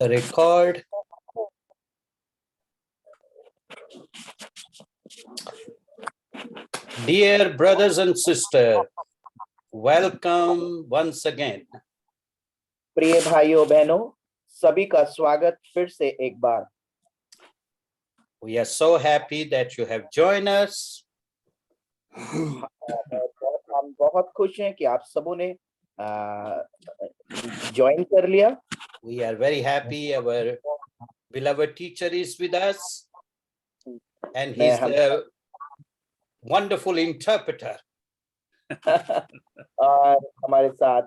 Record. Dear brothers and sisters, welcome once again. प्रिय भाइयों बहनों, सभी का स्वागत फिर से एक बार। We are so happy that you have joined us. हम बहुत खुश हैं कि आप सबों ने ज्वाइन कर लिया। We are very happy our beloved teacher is with us and he's a wonderful interpreter. और हमारे साथ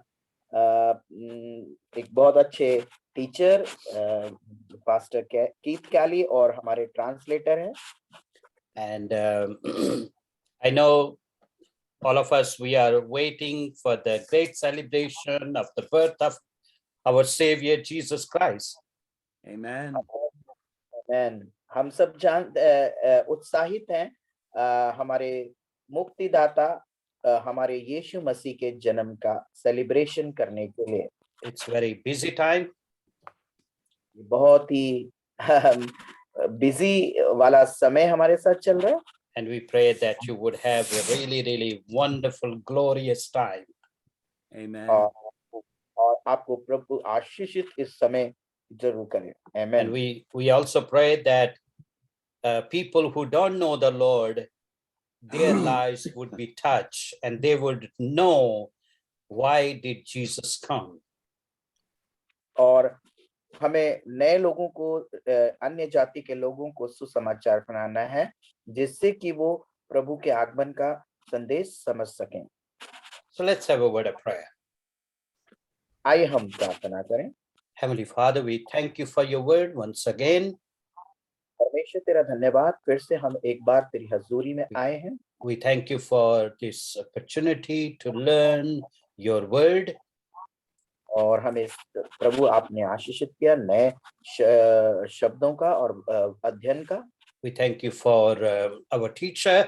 एक बहुत अच्छे टीचर पास्टर कीथ कैली और हमारे ट्रांसलेटर हैं। And I know all of us, we are waiting for the great celebration of the birth of our Savior Jesus Christ. Amen. Amen. हम सब उत्साहित हैं हमारे मुक्तिदाता हमारे यीशु मसीह के जन्म का सेलिब्रेशन करने के लिए। It's very busy time. बहुत ही बिजी वाला समय हमारे साथ चल रहा है। And we pray that you would have a really wonderful, glorious time. Amen. और आपको प्रभु आशीषित इस समय जरूर करें। Amen. And we also pray that people who don't know the Lord, their lives would be touched and they would know why did Jesus come. और हमें नए लोगों को अन्य जाति के लोगों को सुसमाचार सुनाना है जिससे कि वो प्रभु के आगमन का संदेश समझ सकें। So let's have a word of prayer. आइए हम प्रार्थना करें। Heavenly Father, we thank you for your word once again. परमेश्वर तेरा धन्यवाद, फिर से हम एक बार तेरी हजूरी में आए हैं। We thank you for this opportunity to learn your word. और हमें प्रभु आपने आशीषित किया नए शब्दों का और अध्ययन का। We thank you for our teacher.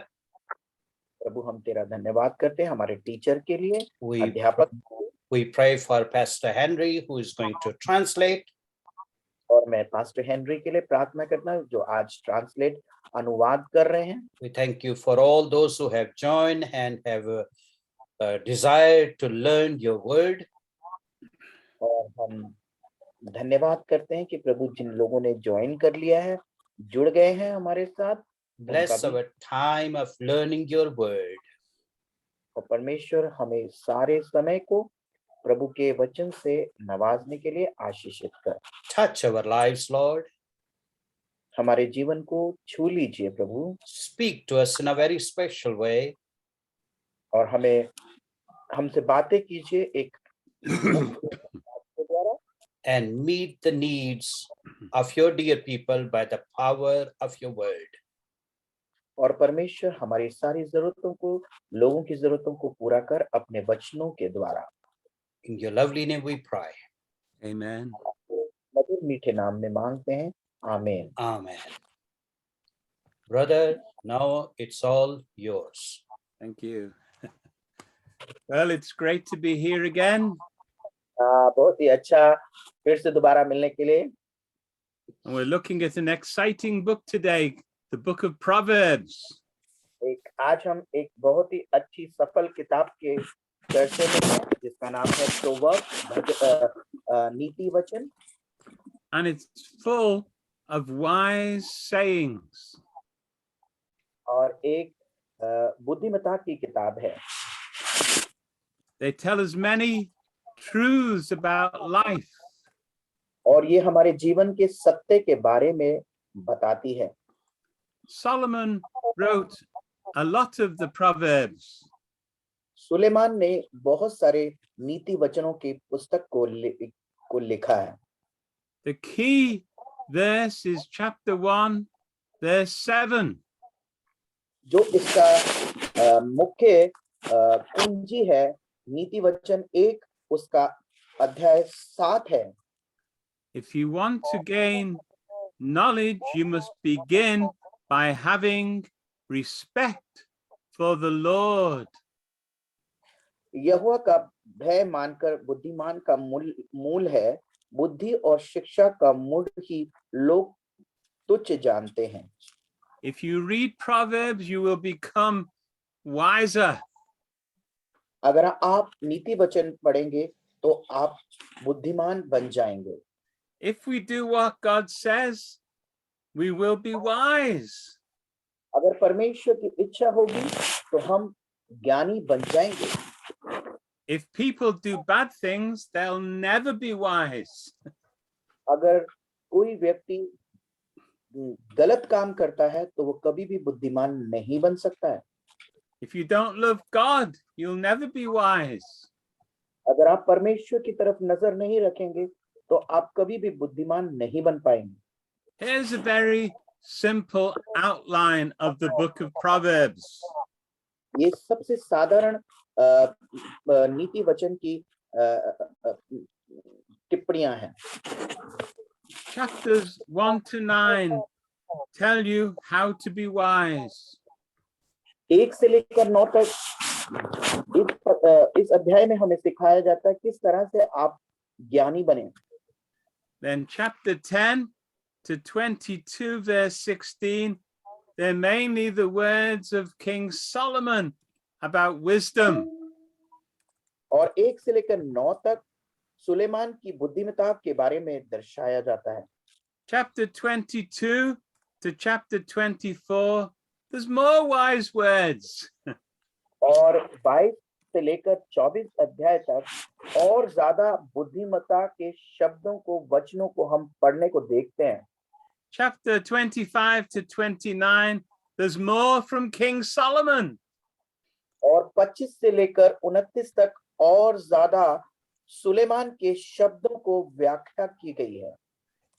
प्रभु हम तेरा धन्यवाद करते हैं हमारे टीचर के लिए, अध्यापक। We pray for Pastor Henry who is going to translate. और मैं पास्टर हेनरी के लिए प्रार्थना करता हूं जो आज ट्रांसलेट अनुवाद कर रहे हैं। We thank you for all those who have joined and have a desire to learn your word. और हम धन्यवाद करते हैं कि प्रभु जिन लोगों ने ज्वाइन कर लिया है, जुड़ गए हैं हमारे साथ। Bless our time of learning your word. और परमेश्वर हमें सारे समय को प्रभु के वचन से नवाजने के लिए आशीषित कर। Touch our lives, Lord. हमारे जीवन को छू लीजिए प्रभु। Speak to us in a very special way. और हमें हमसे बातें कीजिए एक द्वारा। And meet the needs of your dear people by the power of your word. और परमेश्वर हमारी सारी जरूरतों को, लोगों की जरूरतों को पूरा कर अपने वचनों के द्वारा। In your lovely name we pray. Amen. मधुर मीठे नाम में मांगते हैं। आमीन। Amen. Brother, now it's all yours. Thank you. Well, it's great to be here again. बहुत ही अच्छा फिर से दोबारा मिलने के लिए। And we're looking at an exciting book today, the book of Proverbs. आज हम एक बहुत ही अच्छी सफल किताब के चर्चा में हैं जिसका नाम है प्रोवर्ब्स, नीति वचन। And it's full of wise sayings. और एक बुद्धिमता की किताब है। They tell us many truths about life. और ये हमारे जीवन के सत्य के बारे में बताती है। Solomon wrote a lot of the Proverbs. Suleman ने बहुत सारे नीति वचनों की पुस्तक को लिखा है। The key verse is chapter 1, verse 7. जो इसका मुख्य कुंजी है नीति वचन 1 उसका अध्याय 7 है। If you want to gain knowledge, you must begin by having respect for the Lord. यहोवा का भय मानकर बुद्धिमान का मूल है बुद्धि और शिक्षा का मूल ही लोग तुच्छ जानते हैं। If you read Proverbs, you will become wiser. अगर आप नीति वचन पढ़ेंगे तो आप बुद्धिमान बन जाएंगे। If we do what God says, we will be wise. अगर परमेश्वर की इच्छा होगी तो हम ज्ञानी बन जाएंगे। If people do bad things, they'll never be wise. अगर कोई व्यक्ति गलत काम करता है तो वो कभी भी बुद्धिमान नहीं बन सकता है। If you don't love God, you'll never be wise. अगर आप परमेश्वर की तरफ नजर नहीं रखेंगे तो आप कभी भी बुद्धिमान नहीं बन पाएंगे। Here's a very simple outline of the book of Proverbs. ये सबसे साधारण नीति वचन की टिप्पणियां हैं। Chapters 1 to 9 tell you how to be wise. 1 से लेकर 9 तक इस अध्याय में हमें सिखाया जाता है किस तरह से आप ज्ञानी बने। Then chapter 10 to 22 verse 16, they're mainly the words of King Solomon about wisdom. और 1 से लेकर 9 तक सुलेमान की बुद्धिमत्ता के बारे में दर्शाया जाता है। Chapter 22 to chapter 24, there's more wise words. और 22 से लेकर 24 अध्याय तक और ज्यादा बुद्धिमत्ता के शब्दों को वचनों को हम पढ़ने को देखते हैं। Chapter 25 to 29, there's more from King Solomon. और 25 से लेकर 29 तक और ज्यादा सुलेमान के शब्दों को व्याख्या की गई है।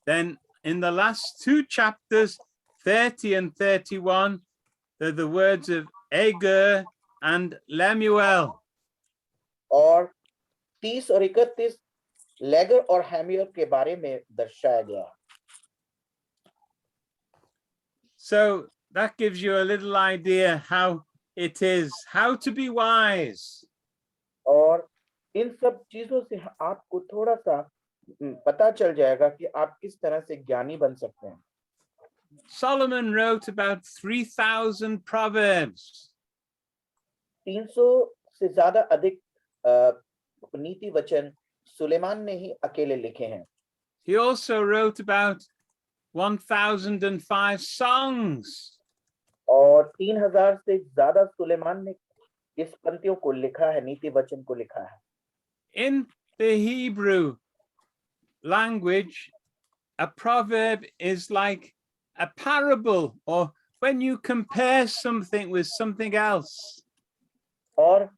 Then in the last two chapters, 30 and 31, they're the words of Agur and Lemuel. और 30 और 31 लेगर और हैमियल के बारे में दर्शाया गया। So that gives you a little idea how it is, how to be wise. और इन सब चीजों से आपको थोड़ा सा पता चल जाएगा कि आप किस तरह से ज्ञानी बन सकते हैं। Solomon wrote about 3,000 proverbs. 300 से ज्यादा अधिक नीति वचन सुलेमान ने ही अकेले लिखे हैं। He also wrote about 1,005 songs. और 3000 से ज्यादा सुलेमान ने इस पंक्तियों को लिखा है, नीति वचन को लिखा है। In the Hebrew language, a proverb is like a parable, or when you compare something with something else. और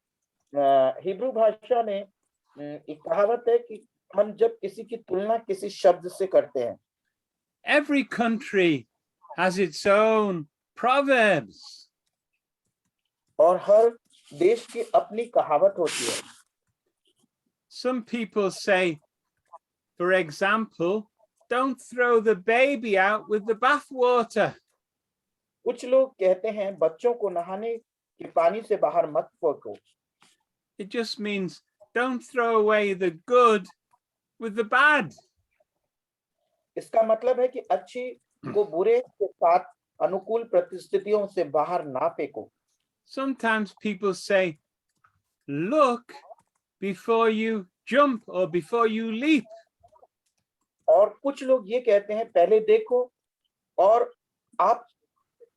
हिब्रू भाषा में एक कहावत है कि हम जब किसी की तुलना किसी शब्द से करते हैं। Every country has its own proverbs. और हर देश की अपनी कहावत होती है। Some people say, for example, don't throw the baby out with the bathwater. कुछ लोग कहते हैं बच्चों को नहाने के पानी से बाहर मत फेंको। It just means don't throw away the good with the bad. इसका मतलब है कि अच्छी को बुरे के साथ अनुकूल परिस्थितियों से बाहर ना फेंको। Sometimes people say, look before you jump or before you leap. और कुछ लोग ये कहते हैं पहले देखो और आप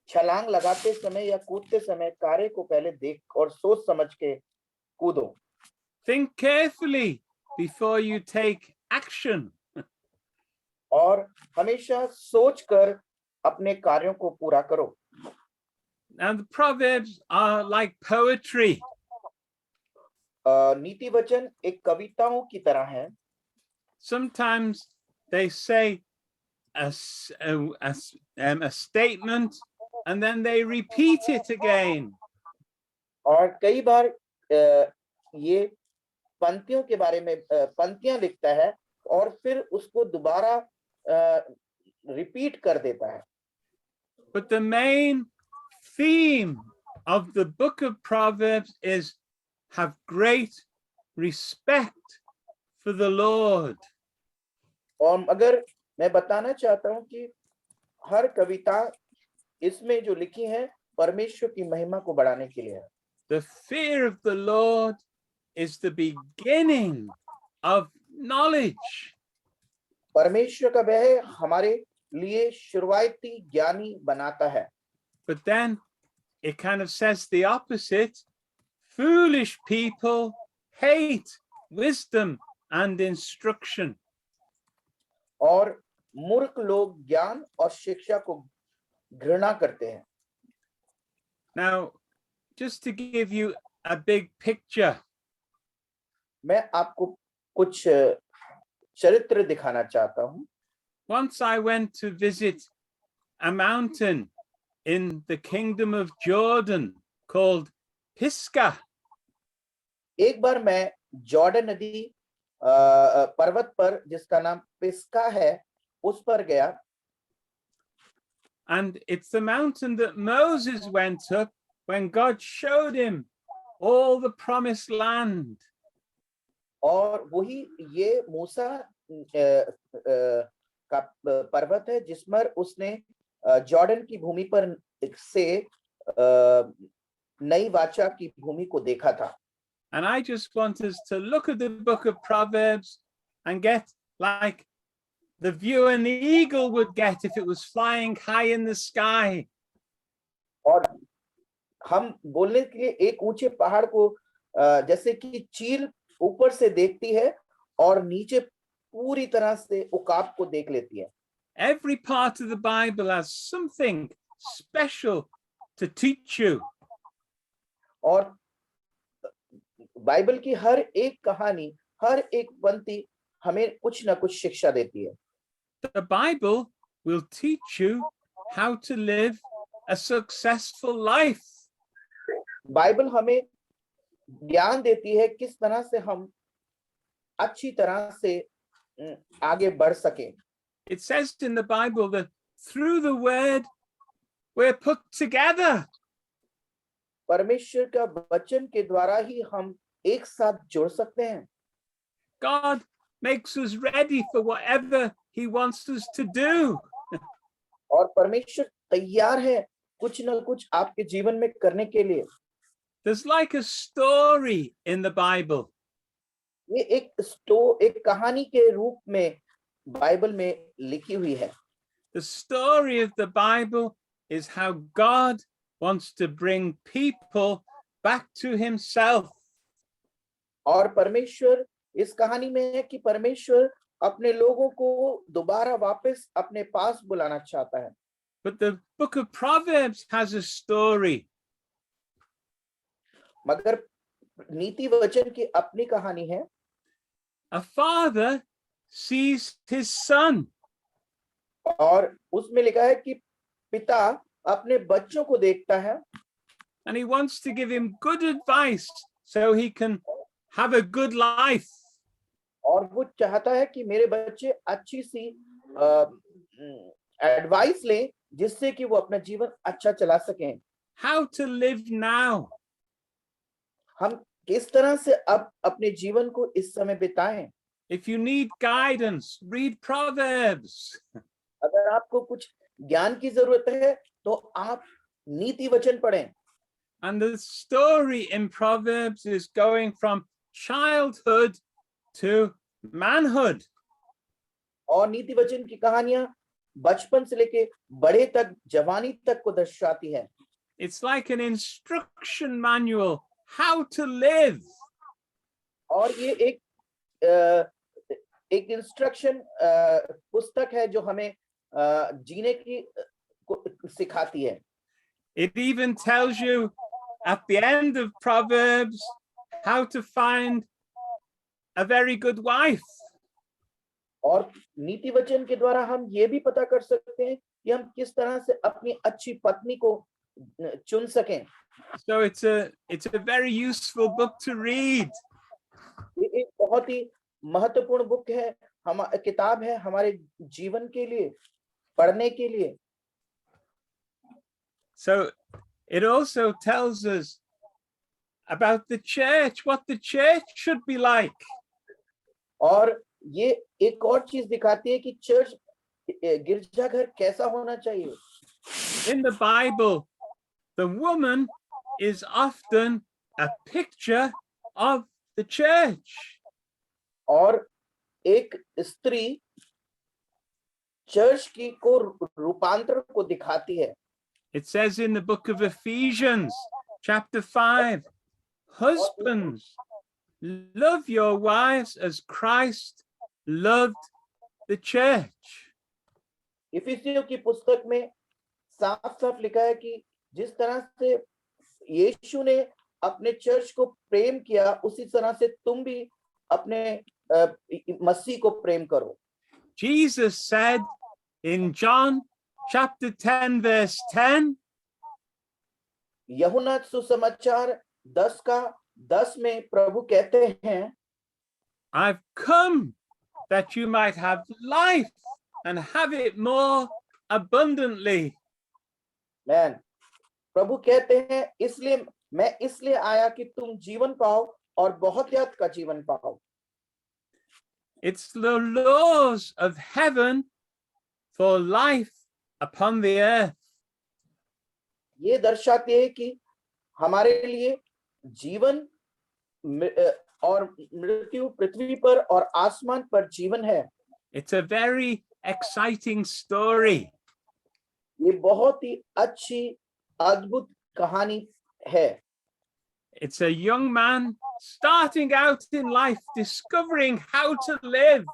छलांग लगाते समय या कूदते समय कार्य को पहले देख और सोच समझ के कूदो। Think carefully before you take action. और हमेशा सोचकर अपने कार्यों को पूरा करो। Now the proverbs are like poetry. नीति वचन एक कविताओं की तरह है। Sometimes they say a statement and then they repeat it again. और कई बार ये पंक्तियों के बारे में पंक्तियां लिखता है और फिर उसको दोबारा रिपीट कर देता है। But the main theme of the book of Proverbs is have great respect for the Lord. और अगर मैं बताना चाहता हूं कि हर कविता इसमें जो लिखी है परमेश्वर की महिमा को बढ़ाने के लिए है। The fear of the Lord is the beginning of knowledge. परमेश्वर का भय हमारे लिए शुरुआती ज्ञानी बनाता है। But then it kind of says the opposite. Foolish people hate wisdom and instruction. और मूर्ख लोग ज्ञान और शिक्षा को घृणा करते हैं। Now, just to give you a big picture, मैं आपको कुछ चरित्र दिखाना चाहता हूं। once I went to visit a mountain in the kingdom of Jordan called Pisgah. एक बार मैं जॉर्डन नदी पर्वत पर जिसका नाम पिस्का है उस पर गया। And it's the mountain that Moses went up when God showed him all the promised land. और वही ये मूसा का पर्वत है जिस पर उसने जॉर्डन की भूमि पर से नई वाचा की भूमि को देखा था। And I just want us to look at the book of Proverbs and get like the view an eagle would get if it was flying high in the sky. और हम बोलने के लिए एक ऊंचे पहाड़ को जैसे कि चील ऊपर से देखती है और नीचे पूरी तरह से उकाब को देख लेती है। Every part of the Bible has something special to teach you. और बाइबल की हर एक कहानी, हर एक पंक्ति हमें कुछ ना कुछ शिक्षा देती है। The Bible will teach you how to live a successful life. Bible हमें ज्ञान देती है किस तरह से हम अच्छी तरह से आगे बढ़ सकें। It says in the Bible that through the word we're put together. परमेश्वर का वचन के द्वारा ही हम एक साथ जुड़ सकते हैं। God makes us ready for whatever he wants us to do. और परमेश्वर तैयार है कुछ ना कुछ आपके जीवन में करने के लिए। There's like a story in the Bible. ये एक कहानी के रूप में बाइबल में लिखी हुई है। The story of the Bible is how God wants to bring people back to himself. और परमेश्वर इस कहानी में है कि परमेश्वर अपने लोगों को दोबारा वापस अपने पास बुलाना चाहता है। But the book of Proverbs has a story. मगर नीति वचन की अपनी कहानी है। A father sees his son. और उसमें लिखा है कि पिता अपने बच्चों को देखता है। And he wants to give him good advice so he can have a good life. और वो चाहता है कि मेरे बच्चे अच्छी सी एडवाइस लें जिससे कि वो अपना जीवन अच्छा चला सकें। How to live now. हम किस तरह से अब अपने जीवन को इस समय बिताएं। If you need guidance, read Proverbs. अगर आपको कुछ ज्ञान की जरूरत है तो आप नीति वचन पढ़ें। And the story in Proverbs is going from childhood to manhood. और नीति वचन की कहानियां बचपन से लेके बड़े तक जवानी तक को दर्शाती है। It's like an instruction manual how to live. और ये एक इंस्ट्रक्शन पुस्तक है जो हमें जीने की सिखाती है। It even tells you at the end of Proverbs how to find a very good wife. और नीति वचन के द्वारा हम ये भी पता कर सकते हैं कि हम किस तरह से अपनी अच्छी पत्नी को चुन सकें। So it's a very useful book to read. ये एक बहुत ही महत्वपूर्ण बुक है, किताब है हमारे जीवन के लिए पढ़ने के लिए। So it also tells us about the church, what the church should be like. और ये एक और चीज दिखाती है कि चर्च गिरजाघर कैसा होना चाहिए। In the Bible, the woman is often a picture of the church. और एक स्त्री चर्च की को रूपांतर को दिखाती है। It says in the book of Ephesians, chapter 5, husbands, love your wives as Christ loved the church. इफिसियों की पुस्तक में साफ साफ लिखा है कि जिस तरह से यीशु ने अपने चर्च को प्रेम किया, उसी तरह से तुम भी अपने मसीह को प्रेम करो। Jesus said in John chapter 10, verse 10, यूहन्ना सुसमाचार 10 में प्रभु कहते हैं, I've come that you might have life and have it more abundantly. प्रभु कहते हैं इसलिए मैं इसलिए आया कि तुम जीवन पाओ और बहुत याद का जीवन पाओ। It's the laws of heaven for life upon the earth. ये दर्शाते हैं कि हमारे लिए जीवन और मृत्यु पृथ्वी पर और आसमान पर जीवन है। It's a very exciting story. ये बहुत ही अच्छी अद्भुत कहानी है। It's a young man starting out in life, discovering how to live.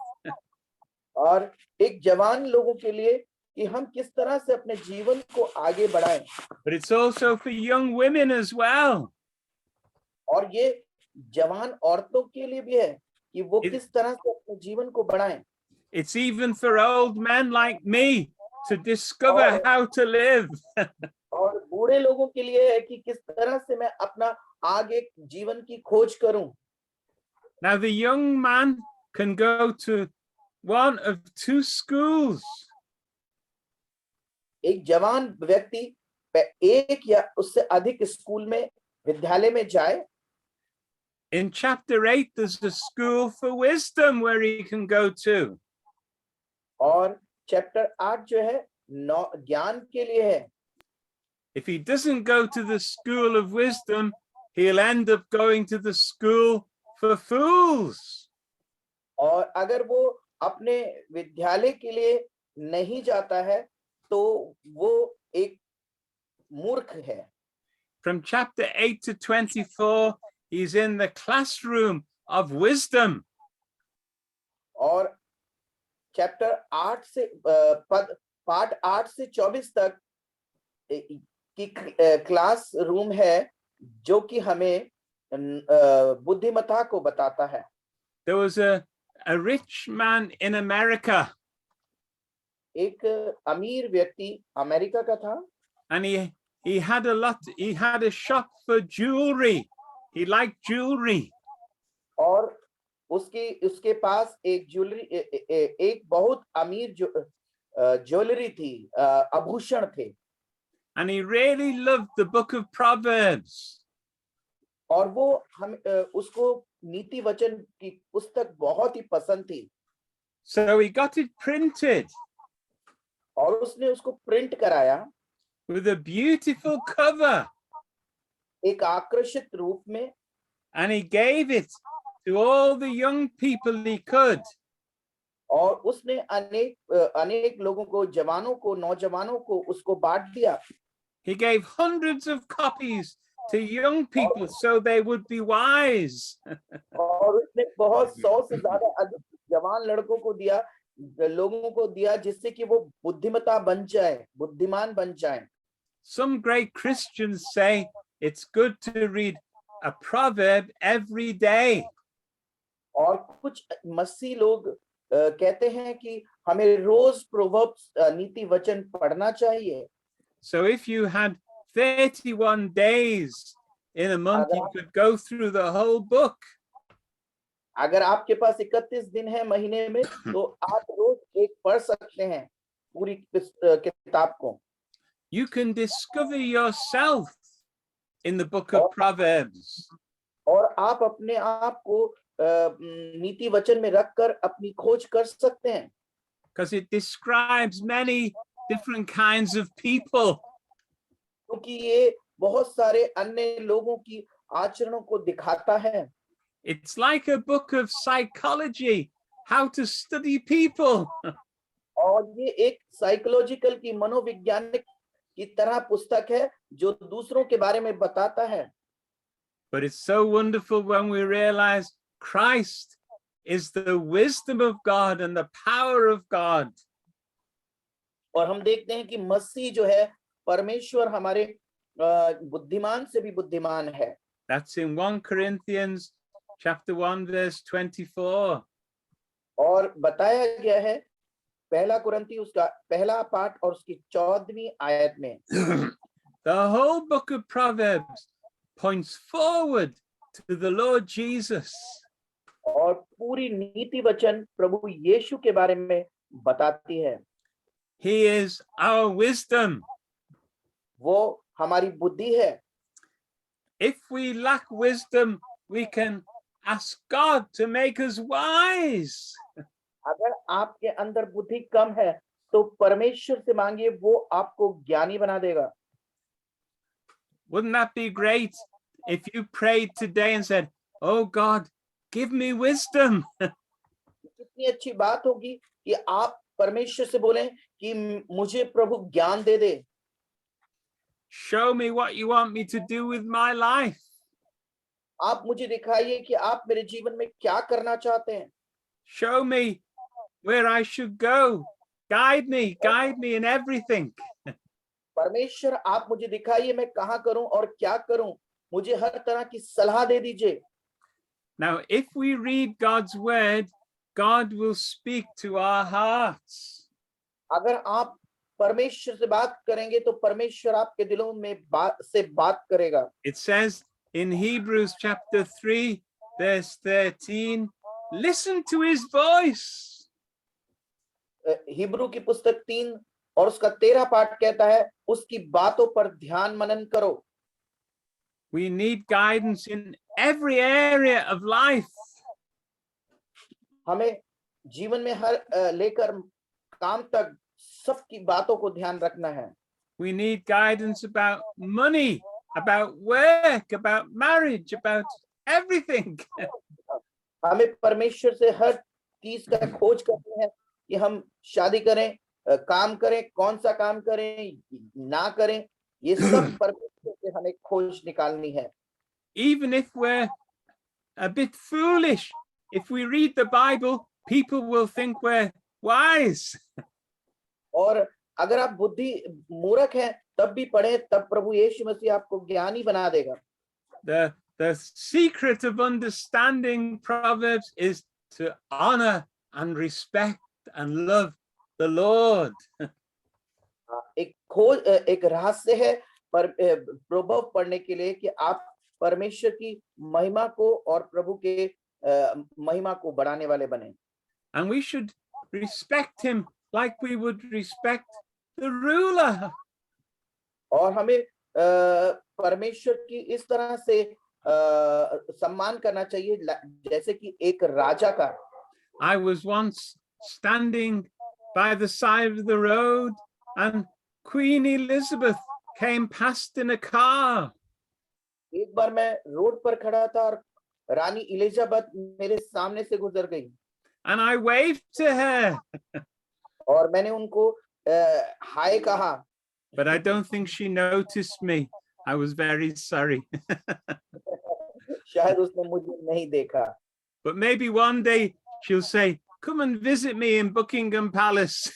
और एक जवान लोगों के लिए कि हम किस तरह से अपने जीवन को आगे बढ़ाएं। But it's also for young women as well. और ये जवान औरतों के लिए भी है कि वो किस तरह से अपने जीवन को बढ़ाएं। It's even for old men like me to discover how to live. और बूढ़े लोगों के लिए है कि किस तरह से मैं अपना आगे जीवन की खोज करूं। Now the young man can go to one of two schools. एक जवान व्यक्ति एक या उससे अधिक स्कूल में विद्यालय में जाए। In chapter 8, there's a school for wisdom where he can go to. और चैप्टर 8 जो है ज्ञान के लिए है। If he doesn't go to the school of wisdom, he'll end up going to the school for fools. और अगर वो अपने विद्यालय के लिए नहीं जाता है तो वो एक मूर्ख है। From chapter 8 to 24, he's in the classroom of wisdom. और चैप्टर 8 से पार्ट 8 से 24 तक की क्लास रूम है जो कि हमें बुद्धिमत्ता को बताता है। There was a rich man in America. एक अमीर व्यक्ति अमेरिका का था। And he had a shop for jewelry. He liked jewelry. और उसके पास एक ज्वेलरी एक बहुत अमीर ज्वेलरी थी, आभूषण थे। And he really loved the book of Proverbs. और वो उसको नीति वचन की पुस्तक बहुत ही पसंद थी। So he got it printed. और उसने उसको प्रिंट कराया with a beautiful cover. एक आकर्षित रूप में। And he gave it to all the young people he could. और उसने अनेक लोगों को, जवानों को, नौजवानों को उसको बांट दिया। He gave hundreds of copies to young people so they would be wise. और उसने बहुत 100 से ज्यादा अधिक जवान लड़कों को दिया, लोगों को दिया, जिससे कि वो बुद्धिमता बन जाए, बुद्धिमान बन जाए। Some great Christians say it's good to read a proverb every day. और कुछ मसीह लोग कहते हैं कि हमें रोज प्रोवर्ब्स नीति वचन पढ़ना चाहिए। So if you had 31 days in a month, you could go through the whole book. अगर आपके पास 31 दिन है महीने में, तो आप रोज एक पढ़ सकते हैं पूरी किताब को। You can discover yourself in the book of Proverbs. और आप अपने आप को नीति वचन में रखकर अपनी खोज कर सकते हैं, because it describes many different kinds of people. क्योंकि ये बहुत सारे अन्य लोगों की आचरणों को दिखाता है। It's like a book of psychology, how to study people. और ये एक साइकोलॉजिकल की मनोवैज्ञानिक की तरह पुस्तक है जो दूसरों के बारे में बताता है। But it's so wonderful when we realize Christ is the wisdom of God and the power of God. और हम देखते हैं कि मसीह जो है परमेश्वर हमारे बुद्धिमान से भी बुद्धिमान है। That's in 1 Corinthians chapter 1 verse 24. और बताया गया है पहला कुरिन्ती उसका पहला पाठ और उसकी 14वीं आयत में। The whole book of Proverbs points forward to the Lord Jesus. और पूरी नीति वचन प्रभु यीशु के बारे में बताती है। He is our wisdom. वो हमारी बुद्धि है। If we lack wisdom, we can ask God to make us wise. अगर आपके अंदर बुद्धि कम है तो परमेश्वर से मांगिए, वो आपको ज्ञानी बना देगा। Wouldn't that be great if you prayed today and said, "Oh God, give me wisdom." कितनी अच्छी बात होगी कि आप परमेश्वर से बोलें कि मुझे प्रभु ज्ञान दे दे। Show me what you want me to do with my life. आप मुझे दिखाइए कि आप मेरे जीवन में क्या करना चाहते हैं। Show me where I should go. Guide me in everything. परमेश्वर आप मुझे दिखाइए मैं कहाँ करूं और क्या करूं, मुझे हर तरह की सलाह दे दीजिए। Now, if we read God's word, God will speak to our hearts. अगर आप परमेश्वर से बात करेंगे तो परमेश्वर आपके दिलों में बात करेगा। It says in Hebrews chapter 3, verse 13, listen to his voice. Hebrew की पुस्तक 3 और उसका 13 पाठ कहता है, उसकी बातों पर ध्यान मनन करो। We need guidance in every area of life. हमें जीवन में हर लेकर काम तक सबकी बातों को ध्यान रखना है। We need guidance about money, about work, about marriage, about everything. हमें परमेश्वर से हर चीज का खोज करनी है कि हम शादी करें, काम करें, कौन सा काम करें, ना करें, ये सब परमेश्वर से हमें खोज निकालनी है। Even if we're a bit foolish, if we read the Bible, people will think we're wise. और अगर आप बुद्धि मूर्ख हैं तब भी पढ़े, तब प्रभु यीशु मसीह आपको ज्ञानी बना देगा। The secret of understanding Proverbs is to honor and respect and love the Lord. एक रहस्य है पर प्रभु पढ़ने के लिए कि आप परमेश्वर की महिमा को और प्रभु के महिमा को बढ़ाने वाले बने। And we should respect him like we would respect the ruler. और हमें परमेश्वर की इस तरह से सम्मान करना चाहिए जैसे कि एक राजा का। I was once standing by the side of the road and Queen Elizabeth came past in a car. एक बार मैं रोड पर खड़ा था और रानी इलिजाबेथ मेरे सामने से गुजर गई। And I waved to her. और मैंने उनको हाय कहा। But I don't think she noticed me. I was very sorry. शायद उसने मुझे नहीं देखा। But maybe one day she'll say, "Come and visit me in Buckingham Palace."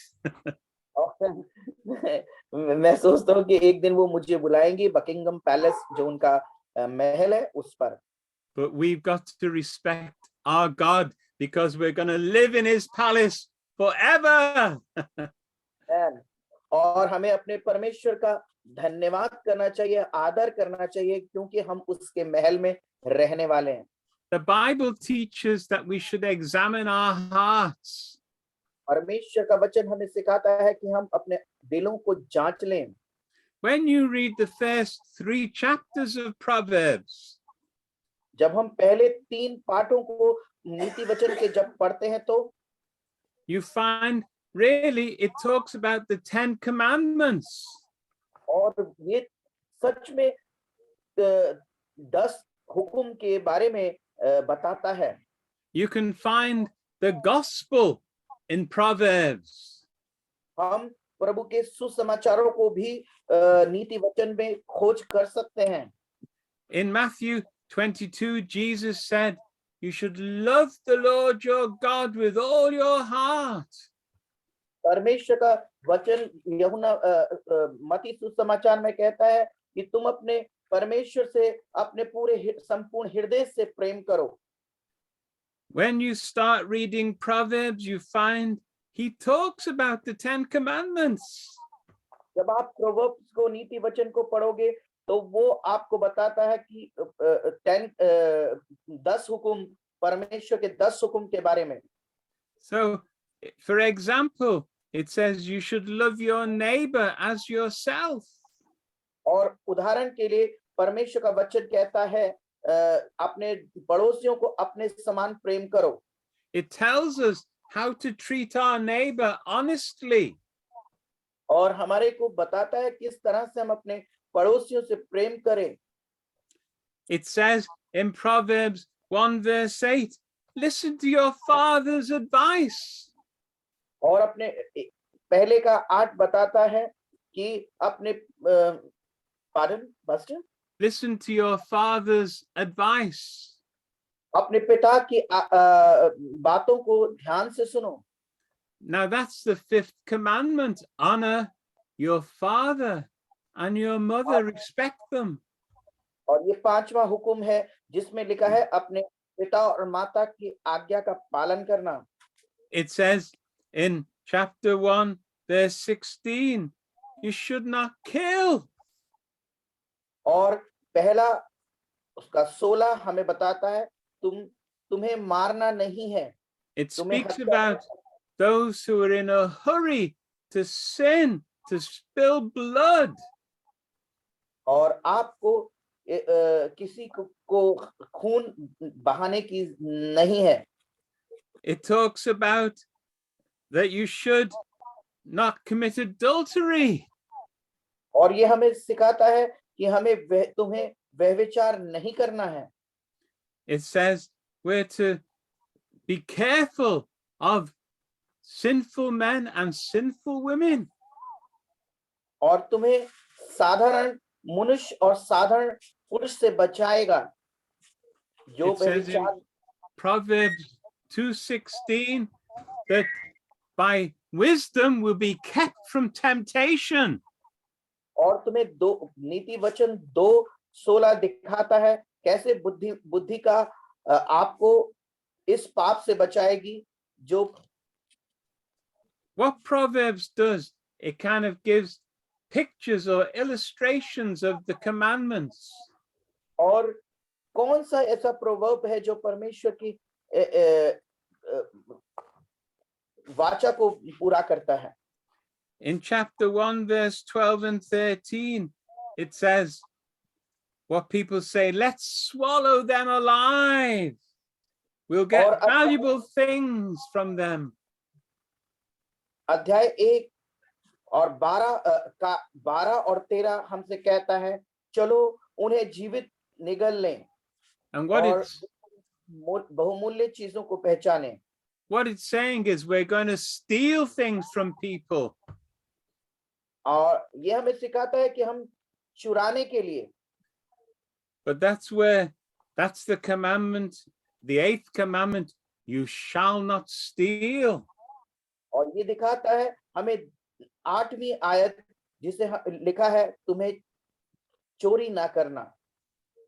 मैं सोचता हूँ कि एक दिन वो मुझे बुलाएंगी बकिंगम पैलेस जो उनका महल है उस पर। But we've got to respect our God because we're going to live in his palace forever. और हमें अपने परमेश्वर का धन्यवाद करना चाहिए, आदर करना चाहिए क्योंकि हम उसके महल में रहने वाले हैं। The Bible teaches that we should examine our hearts. परमेश्वर का वचन हमें सिखाता है कि हम अपने दिलों को जांच लें। When you read the first 3 chapters of Proverbs, जब हम पहले 3 पाठों को नीति वचन के जब पढ़ते हैं तो you find really it talks about the 10 commandments. और ये सच में 10 हुक्म के बारे में बताता है. You can find the gospel in Proverbs. हम प्रभु के सुसमाचारों को भी नीति वचन में खोज कर सकते हैं. In Matthew 22, Jesus said, you should love the Lord your God with all your heart. परमेश्वर का वचन यूहन्ना मत्ती सुसमाचार में कहता है कि तुम अपने परमेश्वर से अपने पूरे संपूर्ण हृदय से प्रेम करो. When you start reading Proverbs, you find he talks about the 10 commandments. जब आप प्रोवर्ब्स को नीति वचन को पढ़ोगे तो वो आपको बताता है कि 10 हुक्म परमेश्वर के 10 हुक्म के बारे में. So, for example, it says you should love your neighbor as yourself. और उदाहरण के लिए परमेश्वर का वचन कहता है अपने पड़ोसियों को अपने समान प्रेम करो. It tells us how to treat our neighbor honestly. और हमारे को बताता है किस तरह से हम अपने पड़ोसियों से प्रेम करें. It says in Proverbs 1 verse 8, listen to your father's advice. और अपने पहले का 8 बताता है कि अपने Listen to your father's advice. अपने पिता की बातों को ध्यान से सुनो. Now that's the 5th commandment. Honor your father and your mother, respect them. और ये 5वां हुक्म है जिसमें लिखा है अपने पिता और माता की आज्ञा का पालन करना. It says in chapter 1 verse 16, you should not kill. और पहला उसका 16 हमें बताता है तुम्हें मारना नहीं है. It speaks about those who are in a hurry to sin, to spill blood. और आपको किसी को खून बहाने की नहीं है. It talks about that you should not commit adultery. और ये हमें सिखाता है कि हमें तुम्हें व्यभिचार नहीं करना है. It says we're to be careful of sinful men and sinful women. और तुम्हें साधारण मनुष्य और साधारण पुरुष से बचाएगा जो It says in व्यभिचार. Proverbs 2:16 that by wisdom will be kept from temptation. और तुम्हें नीति वचन 2:16 दिखाता है कैसे बुद्धि का आपको इस पाप से बचाएगी जो. What Proverbs does, it kind of gives pictures or illustrations of the commandments. और कौन सा ऐसा प्रोवर्ब है जो परमेश्वर की वाचा को पूरा करता है. In chapter 1 verse 12 and 13, it says what people say, let's swallow them alive. We'll get valuable things from them. अध्याय 1 और 12 और 13 हमसे कहता है चलो उन्हें जीवित निगल लें और बहुमूल्य चीजों को पहचानें. What it's saying is we're going to steal things from people. और ये हमें सिखाता है कि हम चुराने के लिए. But that's the commandment, the 8th commandment, you shall not steal. और ये दिखाता है हमें 8वीं आयत जिसे लिखा है तुम्हें चोरी ना करना.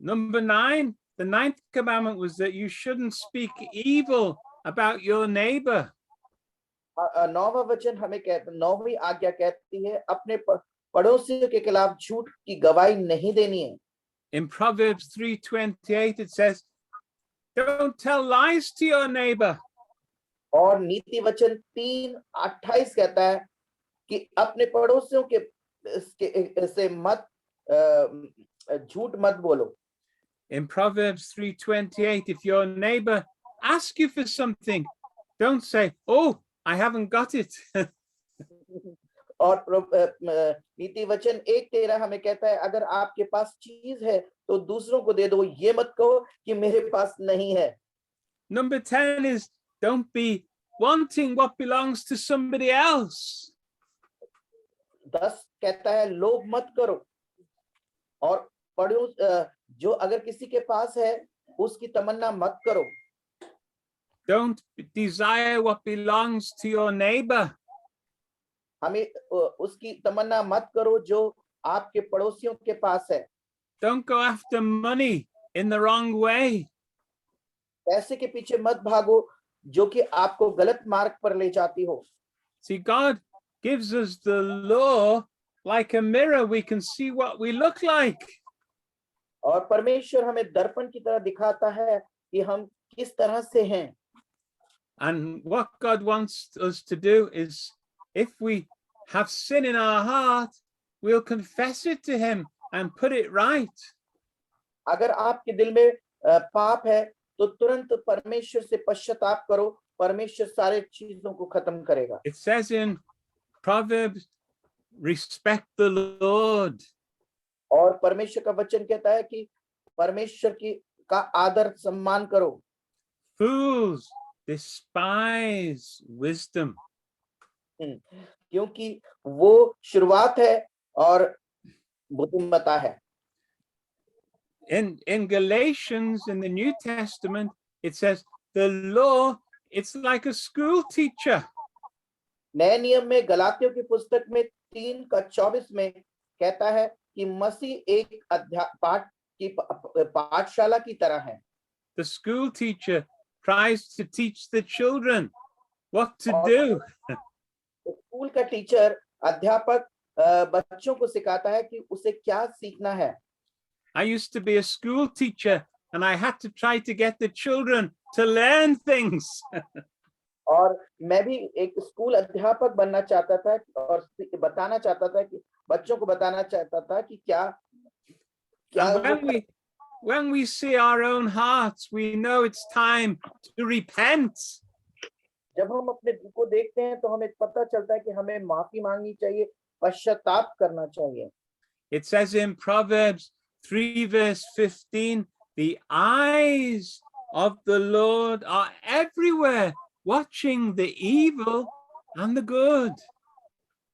Number 9, the 9th commandment was that you shouldn't speak evil about your neighbor. 9वां वचन हमें कहता 9वीं आज्ञा कहती है अपने पड़ोसियों के खिलाफ झूठ की गवाही नहीं देनी है. In Proverbs 3:28 it says, don't tell lies to your neighbor. और नीति वचन 3:28 कहता है कि अपने पड़ोसियों के से मत झूठ मत बोलो. In Proverbs 3:28, if your neighbor ask you for something, don't say, "Oh, I haven't got it." और नीति वचन 1:13 हमें कहता है, अगर आपके पास चीज है तो दूसरों को दे दो, ये मत कहो कि मेरे पास नहीं है। Number 10 is don't be wanting what belongs to somebody else. 10 कहता है लोभ मत करो, और जो अगर किसी के पास है उसकी तमन्ना मत करो। Don't desire what belongs to your neighbor. हमें उसकी तमन्ना मत करो जो आपके पड़ोसियों के पास है। Don't go after money in the wrong way. पैसे के पीछे मत भागो जो कि आपको गलत मार्ग पर ले जाती हो। See, God gives us the law like a mirror. We can see what we look like. और परमेश्वर हमें दर्पण की तरह दिखाता है कि हम किस तरह से हैं। And what God wants us to do is, if we have sin in our heart, we'll confess it to Him and put it right. अगर आपके दिल में पाप है तो तुरंत परमेश्वर से पश्चाताप करो, परमेश्वर सारे चीजों को खत्म करेगा। It says in Proverbs, respect the Lord. और परमेश्वर का वचन कहता है कि परमेश्वर का आदर सम्मान करो। Fools despise wisdom. क्योंकि वो शुरुआत है और बुद्धिमत्ता है। In Galatians, in the New Testament, it says the law, it's like a school teacher. नए नियम में गलातियों की पुस्तक में 3:24 में कहता है कि मसीह एक पाठशाला की तरह है। The school teacher tries to teach the children what to do. School का टीचर, अध्यापक बच्चों को सिखाता है कि उसे क्या सीखना है। I used to be a school teacher and I had to try to get the children to learn things. और मैं भी एक स्कूल अध्यापक बनना चाहता था और बताना चाहता था कि बच्चों को बताना चाहता था कि क्या when we see our own hearts, we know it's time to repent. जब हम अपने दिल को देखते हैं तो हमें पता चलता है कि हमें माफी मांगनी चाहिए, पश्चाताप करना चाहिए। It says in Proverbs 3:15, the eyes of the Lord are everywhere, watching the evil and the good.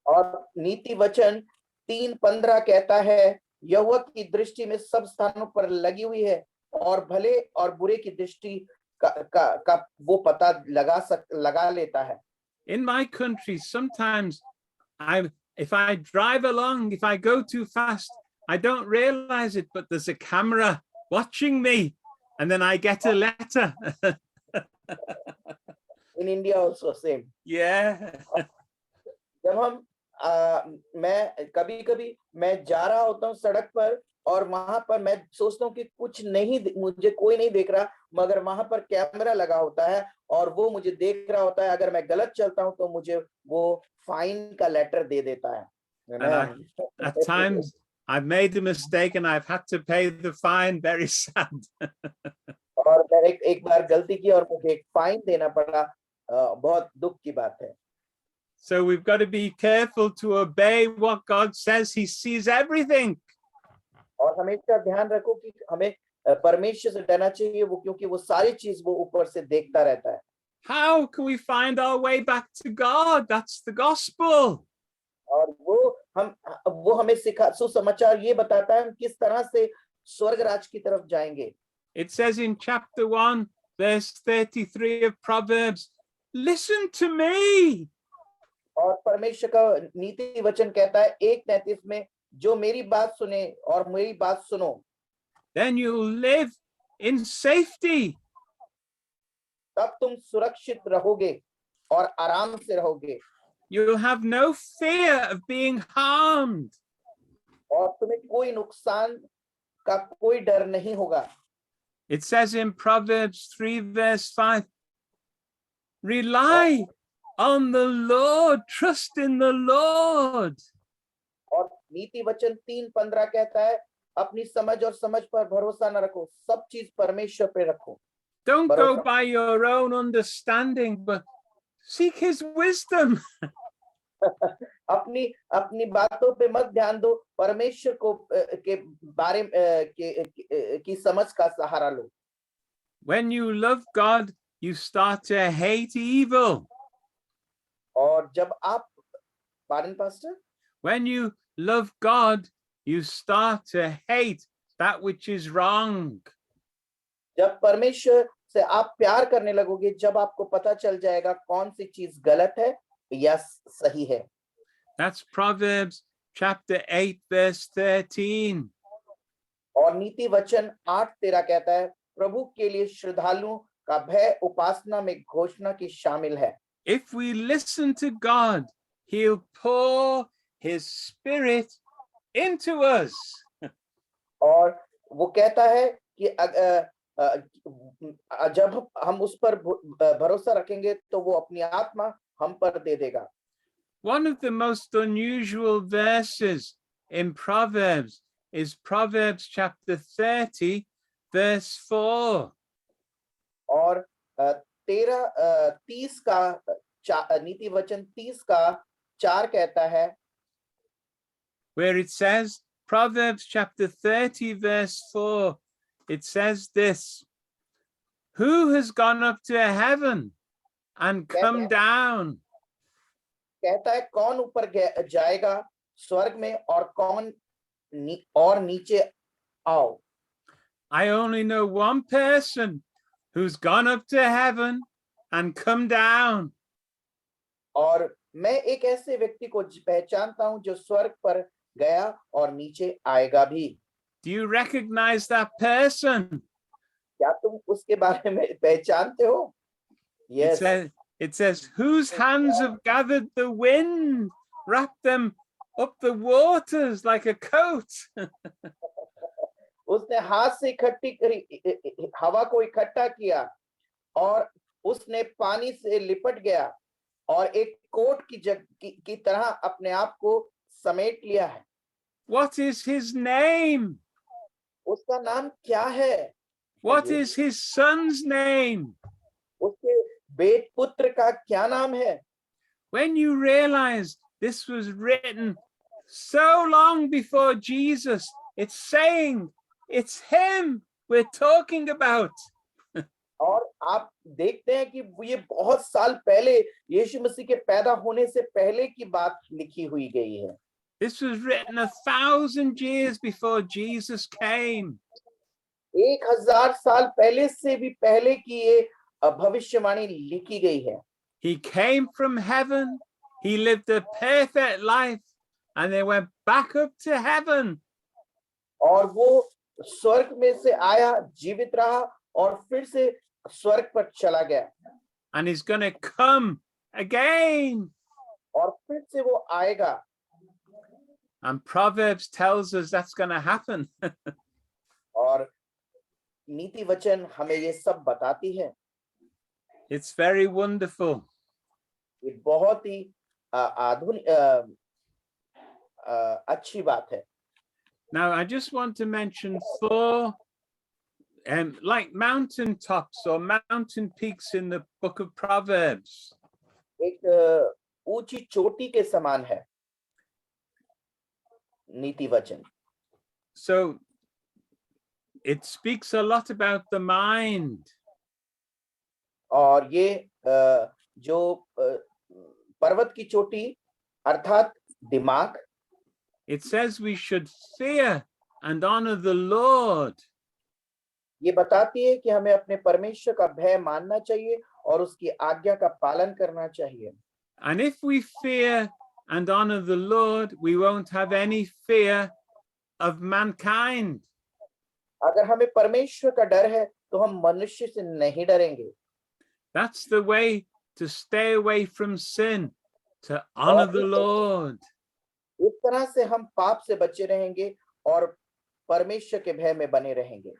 और नीति वचन 3:15 कहता है, यहोवा की दृष्टि में सब स्थानों पर लगी हुई है और भले और बुरे की दृष्टि का वो पता लगा लेता है। In my country, sometimes if I drive along, if I go too fast, I don't realize it, but there's a camera watching me, and then I get a letter. In India also same. Yeah. जब हम मैं कभी-कभी मैं जा रहा होता हूँ सड़क पर और वहां पर मैं सोचता हूँ कि मुझे कोई नहीं देख रहा, मगर वहां पर कैमरा लगा होता है और वो मुझे देख रहा होता है। अगर मैं गलत चलता हूँ तो मुझे वो फाइन का लेटर दे देता है। At times I've made a mistake and I've had to pay the fine. Very sad. और मैं एक बार गलती की और मुझे एक फाइन देना पड़ा, बहुत दुख की बात है। So we've got to be careful to obey what God says. He sees everything. और हमेशा ध्यान रखो कि हमें परमेश्वर से डरना चाहिए, वो क्योंकि वो सारी चीज वो ऊपर से देखता रहता है। How can we find our way back to God? That's the gospel. और वो हमें सुसमाचार ये बताता है हम किस तरह से स्वर्ग राज की तरफ जाएंगे। It says in chapter 1, verse 33 of Proverbs, listen to me. और परमेश्वर का नीति वचन कहता है 1:33 में, जो मेरी बात सुने और मेरी बात सुनो, then you'll live in safety. तब तुम सुरक्षित रहोगे और आराम से रहोगे। You'll have no fear of being harmed. और तुम्हें कोई नुकसान का कोई डर नहीं होगा। It says in Proverbs 3 verse 5, rely on the Lord, trust in the Lord. और नीति वचन 3:15 कहता है, अपनी समझ और समझ पर भरोसा न रखो, सब चीज परमेश्वर पे रखो। Don't go भरोसा by your own understanding, but seek his wisdom. अपनी अपनी बातों पे मत ध्यान दो, परमेश्वर को के बारे की समझ का सहारा लो। When you love God, you start to hate evil. और जब आप pardon pastor, When you love God, you start to hate that which is wrong. जब परमेश्वर से आप प्यार करने लगोगे, जब आपको पता चल जाएगा कौन सी चीज गलत है या सही है। That's Proverbs chapter 8, verse 13. और नीति वचन 8:13 कहता है, प्रभु के लिए श्रद्धालुओं का भय उपासना में घोषणा की शामिल है। If we listen to God, he'll pour his spirit into us. और वो कहता है कि जब हम उस पर भरोसा रखेंगे तो वो अपनी आत्मा हम पर दे देगा। One of the most unusual verses in Proverbs is Proverbs chapter 30, verse 4. और 30 का नीति वचन 30 का 4 कहता है, where it says, Proverbs chapter 30, verse 4, it says this: Who has gone up to heaven and come down? कहता है कौन ऊपर जाएगा स्वर्ग में और कौन और नीचे आओ। I only know one person who's gone up to heaven and come down. और मैं एक ऐसे व्यक्ति को पहचानता हूं जो स्वर्ग पर गया और नीचे आएगा भी। Do you recognize that person? क्या तुम उसके बारे में पहचानते हो? Yes. It says, whose hands have gathered the wind, wrapped them up the waters like a coat. उसने हाथ से इकट्ठी करी, हवा को इकट्ठा किया और उसने पानी से लिपट गया और एक कोट की तरह अपने आप को समेट लिया है। What is his name? उसका नाम क्या है? What is his son's name? उसके बेट पुत्र का क्या नाम है? When you realize this was written so long before Jesus, it's saying it's him we're talking about. और आप देखते हैं कि ये बहुत साल पहले यीशु मसीह के पैदा होने से पहले की बात लिखी हुई गई है। This was written 1,000 years before Jesus came. 1000 साल पहले से भी पहले की ये भविष्यवाणी लिखी गई है। He came from heaven, he lived a perfect life, and then went back up to heaven. और वो स्वर्ग में से आया, जीवित रहा और फिर से स्वर्ग पर चला गया। And he's going to come again. और फिर से वो आएगा। And Proverbs tells us that's going to happen. और नीति वचन हमें ये सब बताती है। It's very wonderful. ये बहुत ही आधुनिक अच्छी बात है। Now, I just want to mention 4 like mountain tops or mountain peaks in the book of Proverbs. एक ऊंची चोटी के समान है नीति वचन। So it speaks a lot about the mind. और ये जो पर्वत की चोटी अर्थात दिमाग, It says we should fear and honor the Lord. ये बताती है कि हमें अपने परमेश्वर का भय मानना चाहिए और उसकी आज्ञा का पालन करना चाहिए। And if we fear and honor the Lord, we won't have any fear of mankind. अगर हमें परमेश्वर का डर है तो हम मनुष्य से नहीं डरेंगे। That's the way to stay away from sin, to honor the Lord. इस तरह से हम पाप से बचे रहेंगे और परमेश्वर के भय में बने रहेंगे।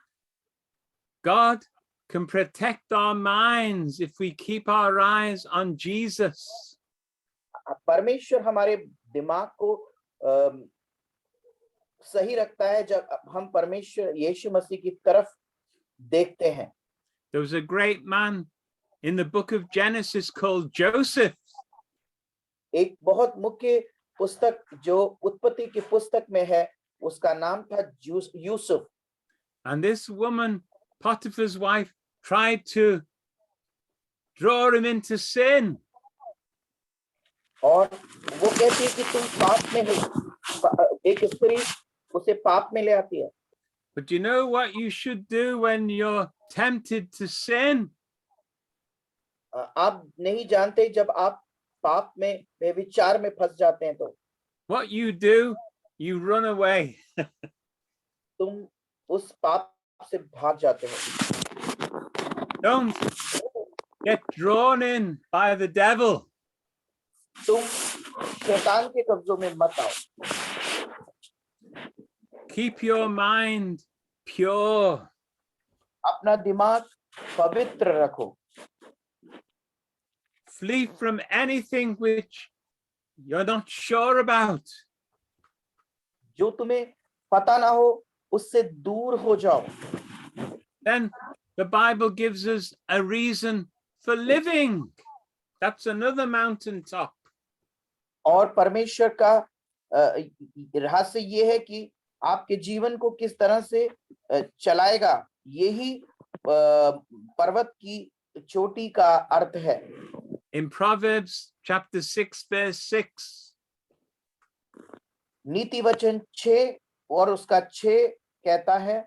God can protect our minds if we keep our eyes on Jesus. परमेश्वर हमारे दिमाग को सही रखता है जब हम परमेश्वर यीशु मसीह की तरफ देखते हैं। There was a great man in the book of Genesis called Joseph. एक बहुत मुख्य पुस्तक जो उत्पत्ति की पुस्तक में है, उसका नाम था Yusuf. And this woman, Potiphar's wife, tried to draw him into sin. और वो कहती है कि तुम पाप में हो, एक स्त्री उसे पाप में ले आती है। But you know what you should do when you're tempted to sin? आप नहीं जानते जब आप पाप में व्यभिचार में फंस जाते हैं तो What you do, you run away. तुम उस पाप से भाग जाते हो। Don't get drawn in by the devil. तुम शैतान के कब्जों में मत आओ। Keep your mind pure. अपना दिमाग पवित्र रखो। Flee from anything which you're not sure about. जो तुम्हें पता ना हो उससे दूर हो जाओ। Then the Bible gives us a reason for living. That's another mountaintop. और परमेश्वर का रहस्य ये है कि आपके जीवन को किस तरह से चलाएगा, यही पर्वत की चोटी का अर्थ है। In Proverbs chapter 6 verse 6. नीति वचन 6 और उसका 6 कहता है,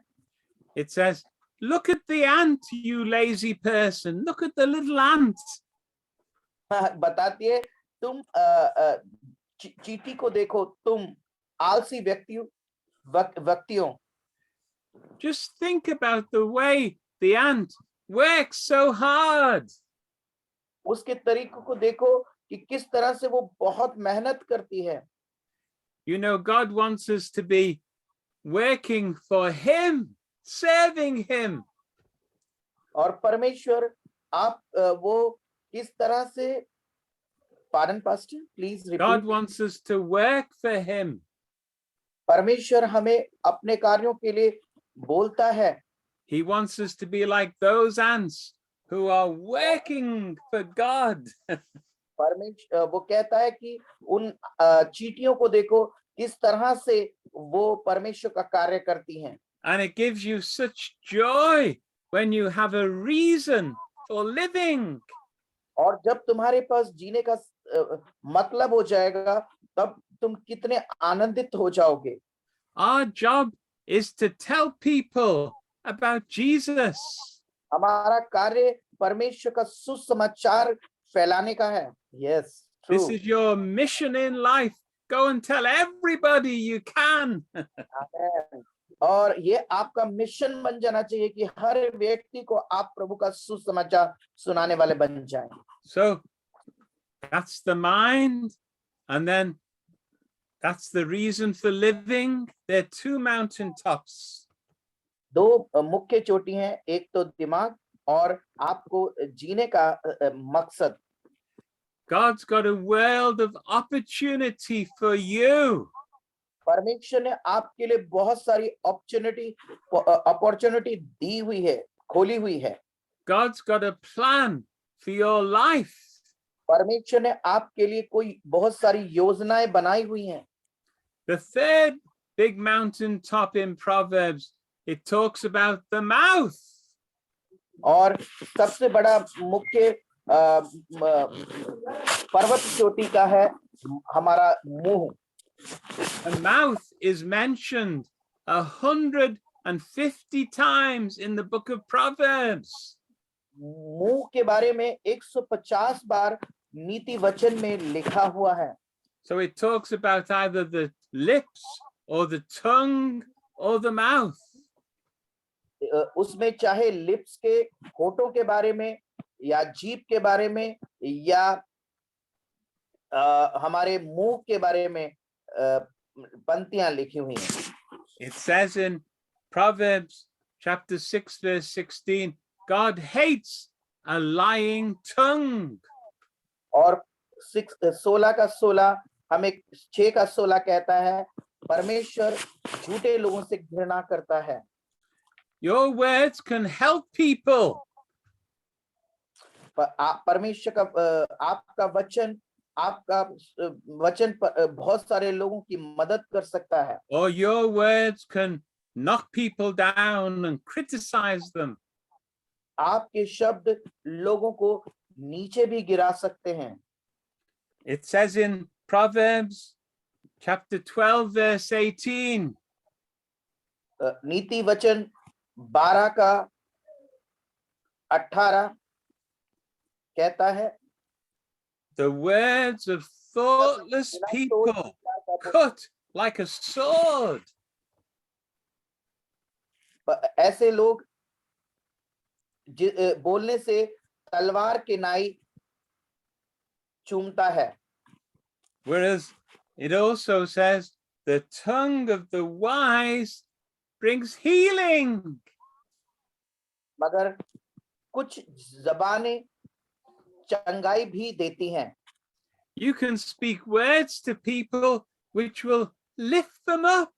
It says, look at the ant, you lazy person. Look at the little ant. बताती है तुम चींटी को देखो, तुम आलसी व्यक्तियों। Just think about the way the ant works so hard. उसके तरीकों को देखो कि किस तरह से वो बहुत मेहनत करती है। You know, God wants us to be working for him, serving him. और परमेश्वर आप वो किस तरह से, pardon pastor, please repeat. God wants us to work for him. परमेश्वर हमें अपने कार्यों के लिए बोलता है। He wants us to be like those ants who are working for God. परमेश्वर वो कहता है कि उन चींटियों को देखो किस तरह से वो परमेश्वर का कार्य करती हैं। And it gives you such joy when you have a reason for living. और जब तुम्हारे पास जीने का मतलब हो जाएगा, तब तुम कितने आनंदित हो जाओगे। Our job is to tell people about Jesus. हमारा कार्य परमेश्वर का सुसमाचार फैलाने का है। Yes, true. This is your mission in life. Go and tell everybody you can. Amen. और ये आपका मिशन बन जाना चाहिए कि हर व्यक्ति को आप प्रभु का सुसमाचार सुनाने वाले बन जाएं। So that's the mind, and then that's the reason for living. There are two mountaintops. दो मुख्य चोटी हैं, एक तो दिमाग और आपको जीने का मकसद। God's got a world of opportunity for you. परमेश्वर ने आपके लिए बहुत सारी अपॉर्चुनिटी दी हुई है, खोली हुई है। God's got a plan for your life. परमेश्वर ने आपके लिए कोई बहुत सारी योजनाएं बनाई हुई हैं। The third big mountaintop in Proverbs, it talks about the mouth. और सबसे बड़ा मुख्य पर्वत चोटी का है हमारा मुंह। The mouth is mentioned 150 times in the book of Proverbs. मुंह के बारे में 150 बार नीति वचन में लिखा हुआ है। So it talks about either the lips or the tongue or the mouth. उसमें चाहे लिप्स के होठों के बारे में या जीभ के बारे में या हमारे मुंह के बारे में पंक्तियां लिखी हुई हैं। It says in Proverbs chapter 6 verse 16, God hates a lying tongue. और 16 का 16 हमें 6 का 16 कहता है, परमेश्वर झूठे लोगों से घृणा करता है। Your words can help people. परमेश्वर का आपका वचन बहुत सारे लोगों की मदद कर सकता है। Or your words can knock people down and criticize them. आपके शब्द लोगों को नीचे भी गिरा सकते हैं। It says in Proverbs chapter 12, verse 18, नीति वचन 12 का 18 कहता है, the words of thoughtless people cut like a sword. ऐसे लोग बोलने से तलवार के नाई चूमता है। Whereas it also says the tongue of the wise brings healing. मगर कुछ जबानें चंगाई भी देती हैं। You can speak words to people which will lift them up.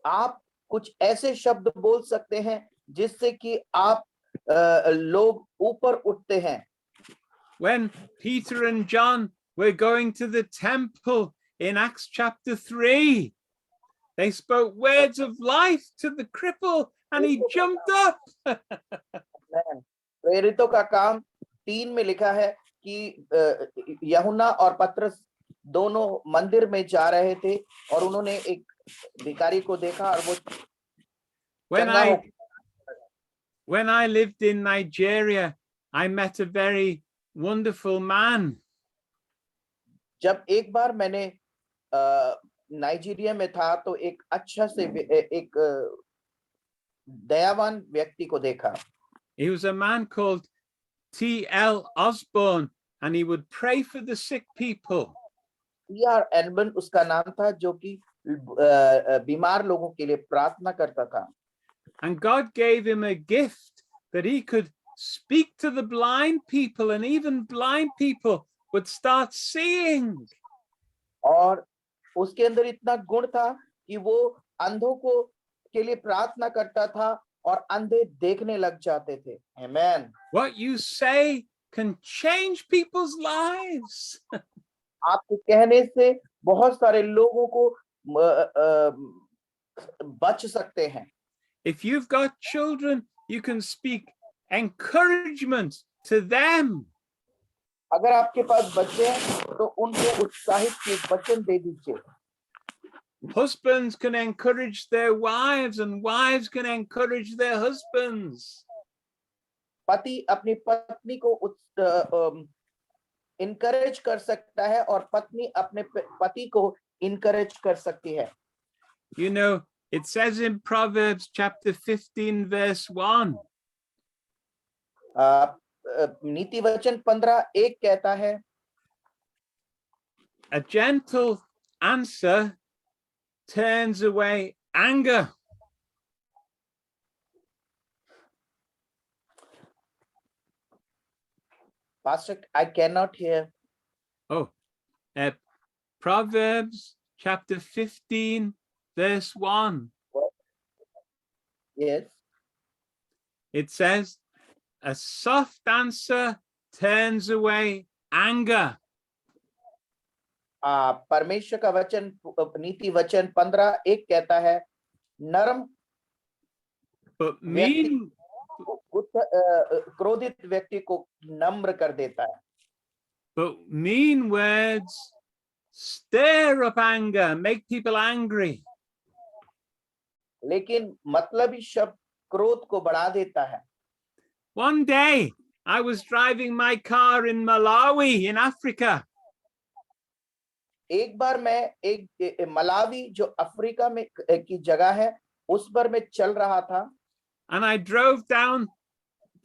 आप कुछ ऐसे शब्द बोल सकते हैं जिससे कि आप लोग ऊपर उठते हैं। When Peter and John were going to the temple in Acts chapter 3, they spoke words of life to the cripple and he jumped up. प्रेरितों का काम 3 में लिखा है कि यूहन्ना और पतरस दोनों मंदिर में जा रहे थे और उन्होंने एक भिखारी को देखा और वो When I lived in Nigeria, I met a very wonderful man. जब एक बार मैंने नाइजीरिया में था तो एक अच्छा से एक दयावान व्यक्ति को देखा। He was a man called T.L. Osborne and he would pray for the sick people. T.R. Osborne उसका नाम था, जो कि बीमार लोगों के लिए प्रार्थना करता था। And God gave him a gift that he could speak to the blind people and even blind people would start seeing. और उसके अंदर इतना गुण था कि वो अंधों को के लिए प्रार्थना करता था और अंधे देखने लग जाते थे। Amen. What you say can change people's lives. आपके कहने से बहुत सारे लोगों को बच सकते हैं। If you've got children, you can speak encouragement to them. अगर आपके पास बच्चे हैं तो उनको उत्साहित के वचन दे दीजिए। Husbands can encourage their wives and wives can encourage their husbands. पति अपनी पत्नी को encourage कर सकता है और पत्नी अपने पति को encourage कर सकती है। You know, it says in Proverbs chapter 15 verse 1. नीति वचन 15:1 कहता है, a gentle answer turns away anger. Pastor, I cannot hear. Oh, Proverbs chapter 15 verse 1. Yes. It says, a soft answer turns away anger. परमेश्वर का वचन नीति वचन 15:1 कहता है, नरम But mean क्रोधित व्यक्ति को नम्र कर देता है। But mean words stir up anger, make people angry. लेकिन मतलबी शब्द क्रोध को बढ़ा देता है। One day I was driving my car in Malawi in Africa. एक बार मैं एक मलावी जो अफ्रीका में की जगह है उस पर मैं चल रहा था। And I drove down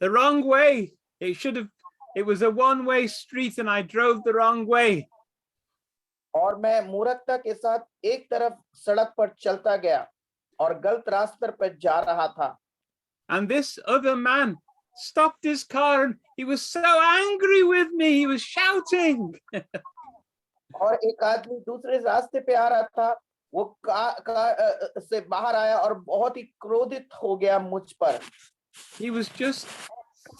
the wrong way. It was a one-way street and I drove the wrong way. और मैं मूर्खता के साथ एक तरफ सड़क पर चलता गया और गलत रास्ते पर जा रहा था। And this other man stopped his car and he was so angry with me. He was shouting. और एक आदमी दूसरे रास्ते पे आ रहा था, वो से बाहर आया और बहुत ही क्रोधित हो गया मुझ पर। He was just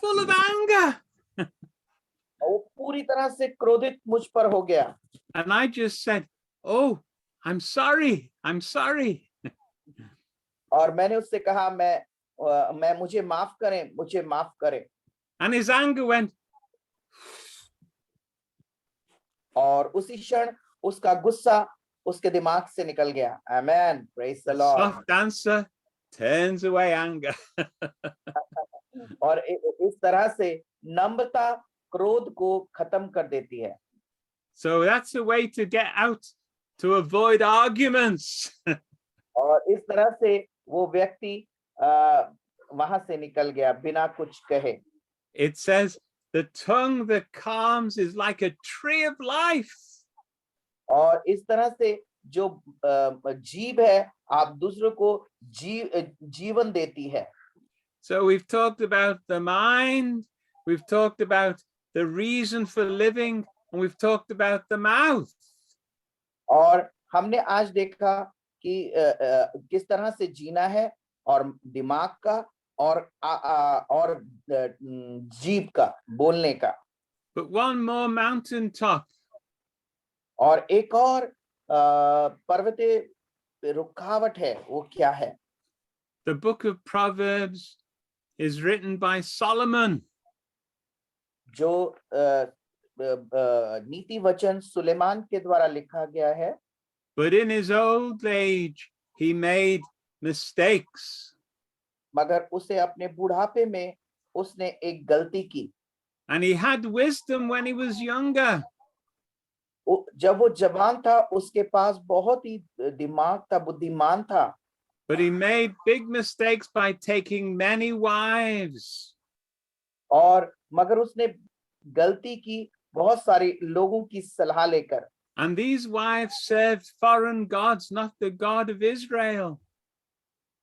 full of anger. और वो पूरी तरह से क्रोधित मुझ पर हो गया। And I just said, "Oh, I'm sorry. I'm sorry." और मैंने उससे कहा मैं मुझे माफ करें, मुझे माफ करें। And his anger went, और उसी क्षण उसका गुस्सा उसके दिमाग से निकल गया। Amen, praise the the Lord. soft answer turns away anger. और इस तरह से नम्रता क्रोध को खत्म कर देती है। So that's a way to get out, to avoid arguments. और इस तरह से वो व्यक्ति वहां से निकल गया बिना कुछ कहे। It says, the tongue that calms is like a tree of life. और इस तरह से जो जीभ है आप दूसरों को जीवन देती है। So we've talked about the mind, we've talked about the reason for living, and we've talked about the mouth. और हमने आज देखा कि किस तरह से जीना है और दिमाग का और जीभ का, बोलने का। But one more mountaintop. और एक और पर्वतीय रुकावट है, वो क्या है? The book of Proverbs is written by Solomon. जो नीति वचन सुलेमान के द्वारा लिखा गया है। But in his old age, he made mistakes. मगर उसे अपने बुढ़ापे में उसने एक गलती की। And he had wisdom when he was younger. जब वो जवान था उसके पास बहुत ही दिमाग था, बुद्धिमान था। But he made big mistakes by taking many wives. और मगर उसने गलती की बहुत सारे लोगों की सलाह लेकर। And these wives served foreign gods, not the God of Israel.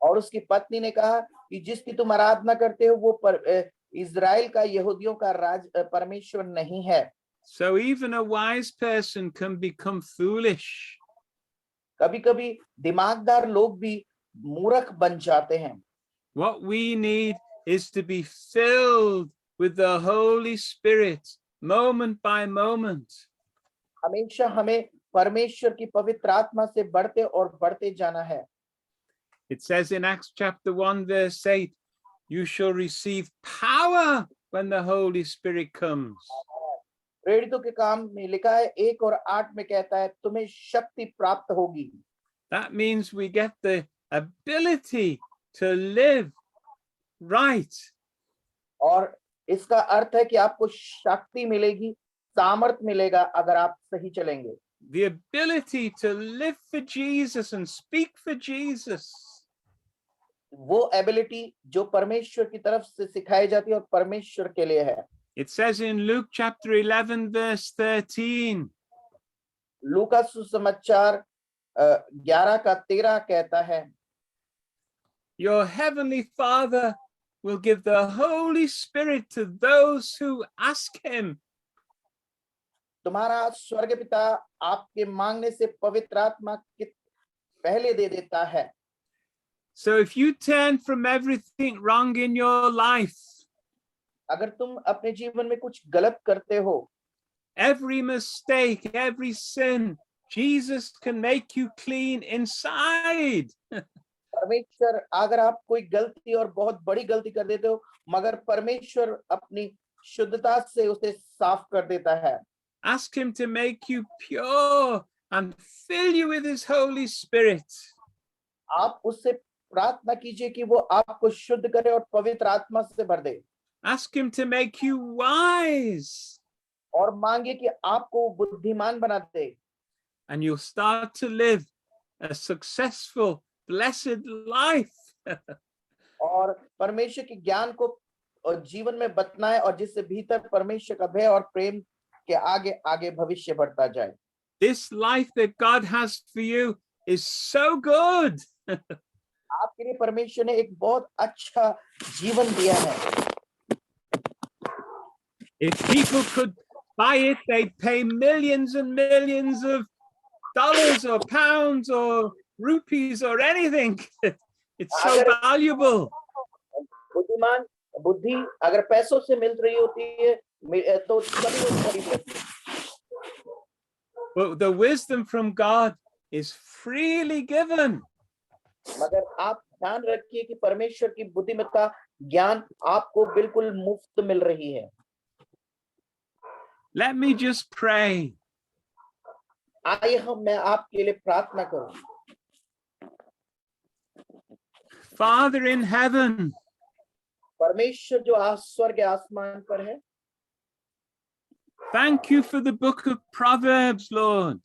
और उसकी पत्नी ने कहा कि जिसकी तुम आराधना करते हो वो इजराइल का, यहूदियों का राज परमेश्वर नहीं है। So even a wise person can become foolish. कभी-कभी दिमागदार लोग भी मूर्ख बन जाते हैं। What we need is to be filled with the Holy Spirit, moment by moment. हमेशा हमें परमेश्वर की पवित्र आत्मा से बढ़ते और बढ़ते जाना है। It says in Acts chapter 1 verse 8, you shall receive power when the Holy Spirit comes. प्रेरितों के काम में लिखा है 1 और 8 में कहता है तुम्हें शक्ति प्राप्त होगी। That means we get the ability to live right. और इसका अर्थ है कि आपको शक्ति मिलेगी, सामर्थ मिलेगा अगर आप सही चलेंगे। The ability to live for Jesus and speak for Jesus. वो एबिलिटी जो परमेश्वर की तरफ से सिखाई जाती है और परमेश्वर के लिए है। It says in Luke chapter 11 verse 13. लूका सुसमाचार 11 का 13 कहता है, Your heavenly Father will give the Holy Spirit to those who ask him. तुम्हारा स्वर्ग पिता आपके मांगने से पवित्र आत्मा पहले दे देता है। So if you turn from everything wrong in your life, अगर तुम अपने जीवन में कुछ गलत करते हो, every mistake, every sin, Jesus can make you clean inside. परमेश्वर अगर आप कोई गलती और बहुत बड़ी गलती कर देते हो, मगर परमेश्वर अपनी शुद्धता से उसे साफ कर देता है। Ask him to make you pure and fill you with his Holy Spirit. आप उससे प्रार्थना कीजिए कि वो आपको शुद्ध करे और पवित्र आत्मा से भर दे। Ask him to make you wise. और मांगिए कि आपको बुद्धिमान बना दे। And you'll start to live a successful, blessed life. और परमेश्वर के ज्ञान को जीवन में बतना है और जिससे भीतर परमेश्वर का भय और प्रेम के आगे आगे भविष्य बढ़ता जाए। This life that God has for you is so good. आपके लिए परमेश्वर ने एक बहुत अच्छा जीवन दिया है। If people could buy it, they'd pay millions and millions of dollars or pounds or rupees or anything. It's so valuable. बुद्धिमान बुद्धि अगर पैसों से मिल रही होती है तो सभी लोग खरीद लेते हैं, But the wisdom from God is freely given. मगर आप ध्यान रखिए कि परमेश्वर की बुद्धिमत्ता ज्ञान आपको बिल्कुल मुफ्त मिल रही है। Let me just pray. आइए मैं आपके लिए प्रार्थना करूं। Father in heaven, परमेश्वर जो स्वर्ग आसमान पर है, thank you for the book of Proverbs, Lord.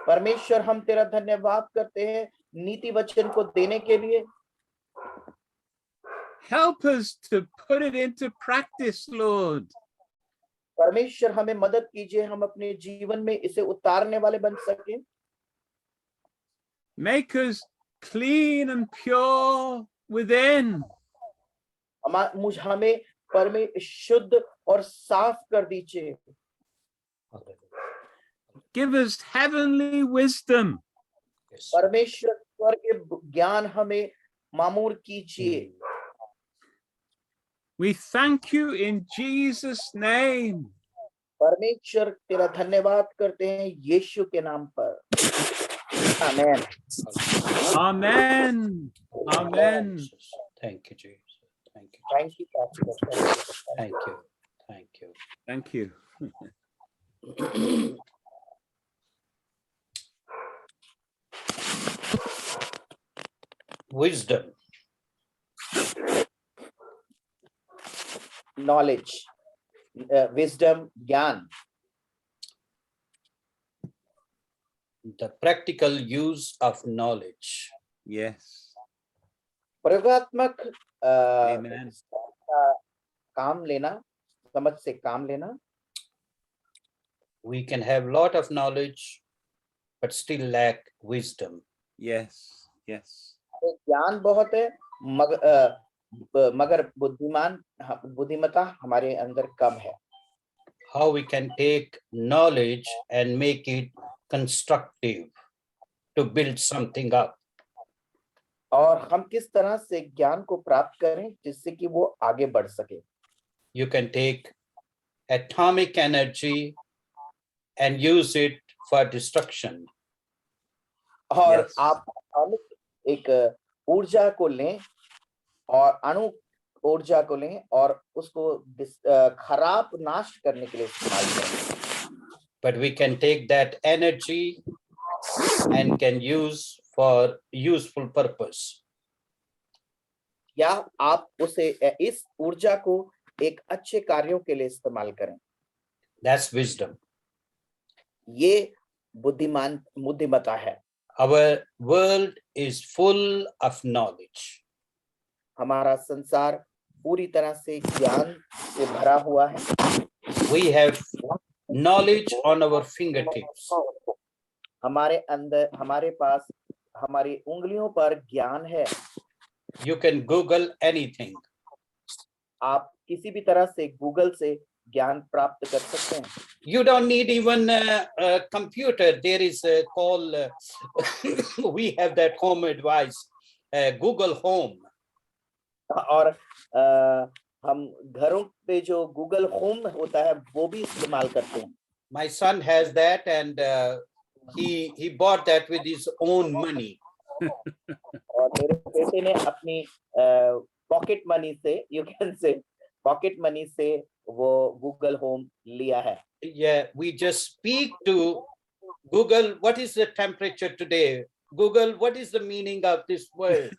परमेश्वर हम तेरा धन्यवाद करते हैं नीति वचन को देने के लिए। Help us to put it into practice, Lord. परमेश्वर हमें मदद कीजिए हम अपने जीवन में इसे उतारने वाले बन सके। Make us clean and pure within. हमें शुद्ध और साफ कर दीजिए। Give us heavenly wisdom. Yes. परमेश्वर स्वर्ग ज्ञान हमें मामूर कीजिए। We thank you in Jesus' name. परमेश्वर तेरा धन्यवाद करते हैं यीशु के नाम पर। आमेन। Amen. Amen. Jesus. Thank you, Jesus. Thank you. Thank you pastor. Thank you. Thank you. Thank you. Wisdom. Knowledge, wisdom, ज्ञान, The practical use of knowledge. Yes. प्रयोगात्मक Amen. काम लेना, समझ से काम लेना। We can have lot of knowledge, but still lack wisdom. Yes. Yes. ज्ञान बहुत है मगर बुद्धिमत्ता हमारे अंदर कम है। How we can take knowledge and make it constructive to build something up. और हम किस तरह से ज्ञान को प्राप्त करें जिससे कि वो आगे बढ़ सके। You can take atomic energy and use it for destruction. और Yes. आप एक ऊर्जा को लें और अणु ऊर्जा को लें और उसको खराब नाश करने के लिए इस्तेमाल करें। But we can take that energy and can use for useful purpose. या आप उसे इस ऊर्जा को एक अच्छे कार्यों के लिए इस्तेमाल करें। That's wisdom. ये बुद्धिमत्ता है। Our world is full of knowledge. हमारा संसार पूरी तरह से ज्ञान से भरा हुआ है। We have knowledge on our fingertips. हमारे पास हमारी उंगलियों पर ज्ञान है। You can Google anything. आप किसी भी तरह से गूगल से ज्ञान प्राप्त कर सकते हैं। You don't need even a computer. There is a call, we have that home advice, Google Home. और हम घरों पे जो गूगल होम होता है वो भी इस्तेमाल करते हैं। My son has that, and he bought that with his own money. और मेरे बेटे ने अपनी पॉकेट मनी से, you can say pocket money से वो गूगल होम लिया है। Yeah, we just speak to Google, what is the temperature today? Google, what is the meaning of this word?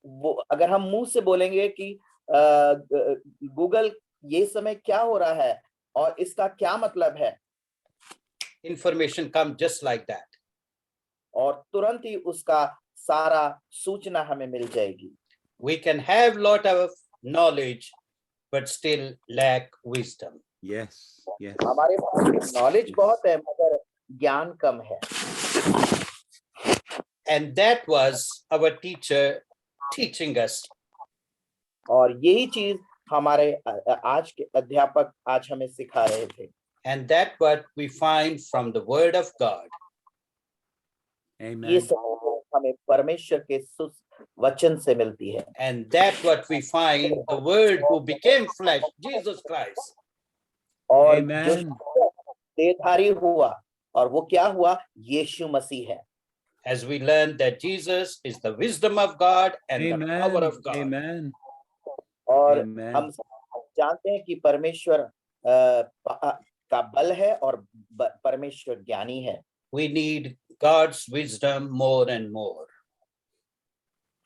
वो अगर हम मुंह से बोलेंगे कि गूगल ये समय क्या हो रहा है और इसका क्या मतलब है, Information comes just like that. और तुरंत ही उसका सारा सूचना हमें मिल जाएगी। We can have lot of knowledge, but still lack wisdom. Yes. Yes. हमारे पास नॉलेज बहुत है मगर ज्ञान कम है। And that was our teacher teaching us. और यही चीज हमारे आज के अध्यापक आज हमें सिखा रहे थे। And that what we find from the word of God. Amen. ये सब हमें परमेश्वर के वचन से मिलती है। And that what we find, the word who became flesh, Jesus Christ. और Amen. जो देहधारी हुआ, और वो क्या हुआ? यीशु मसीह है। As we learn that Jesus is the wisdom of God and the power Amen. of God. Amen. और Amen. हम जानते हैं कि परमेश्वर का बल है और परमेश्वर ज्ञानी है। We need God's wisdom more and more.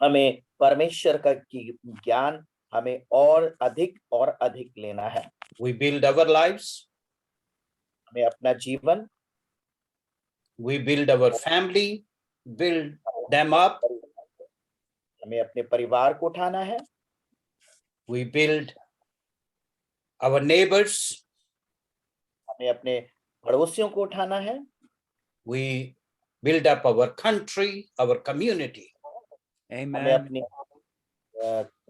हमें परमेश्वर का ज्ञान हमें और अधिक लेना है। We build our lives, हमें अपना जीवन, we build our family, build them up, हमें अपने परिवार को उठाना है, we build our neighbors, हमें अपने पड़ोसियों को उठाना है, we build up our country, our community. हमें Amen. अपने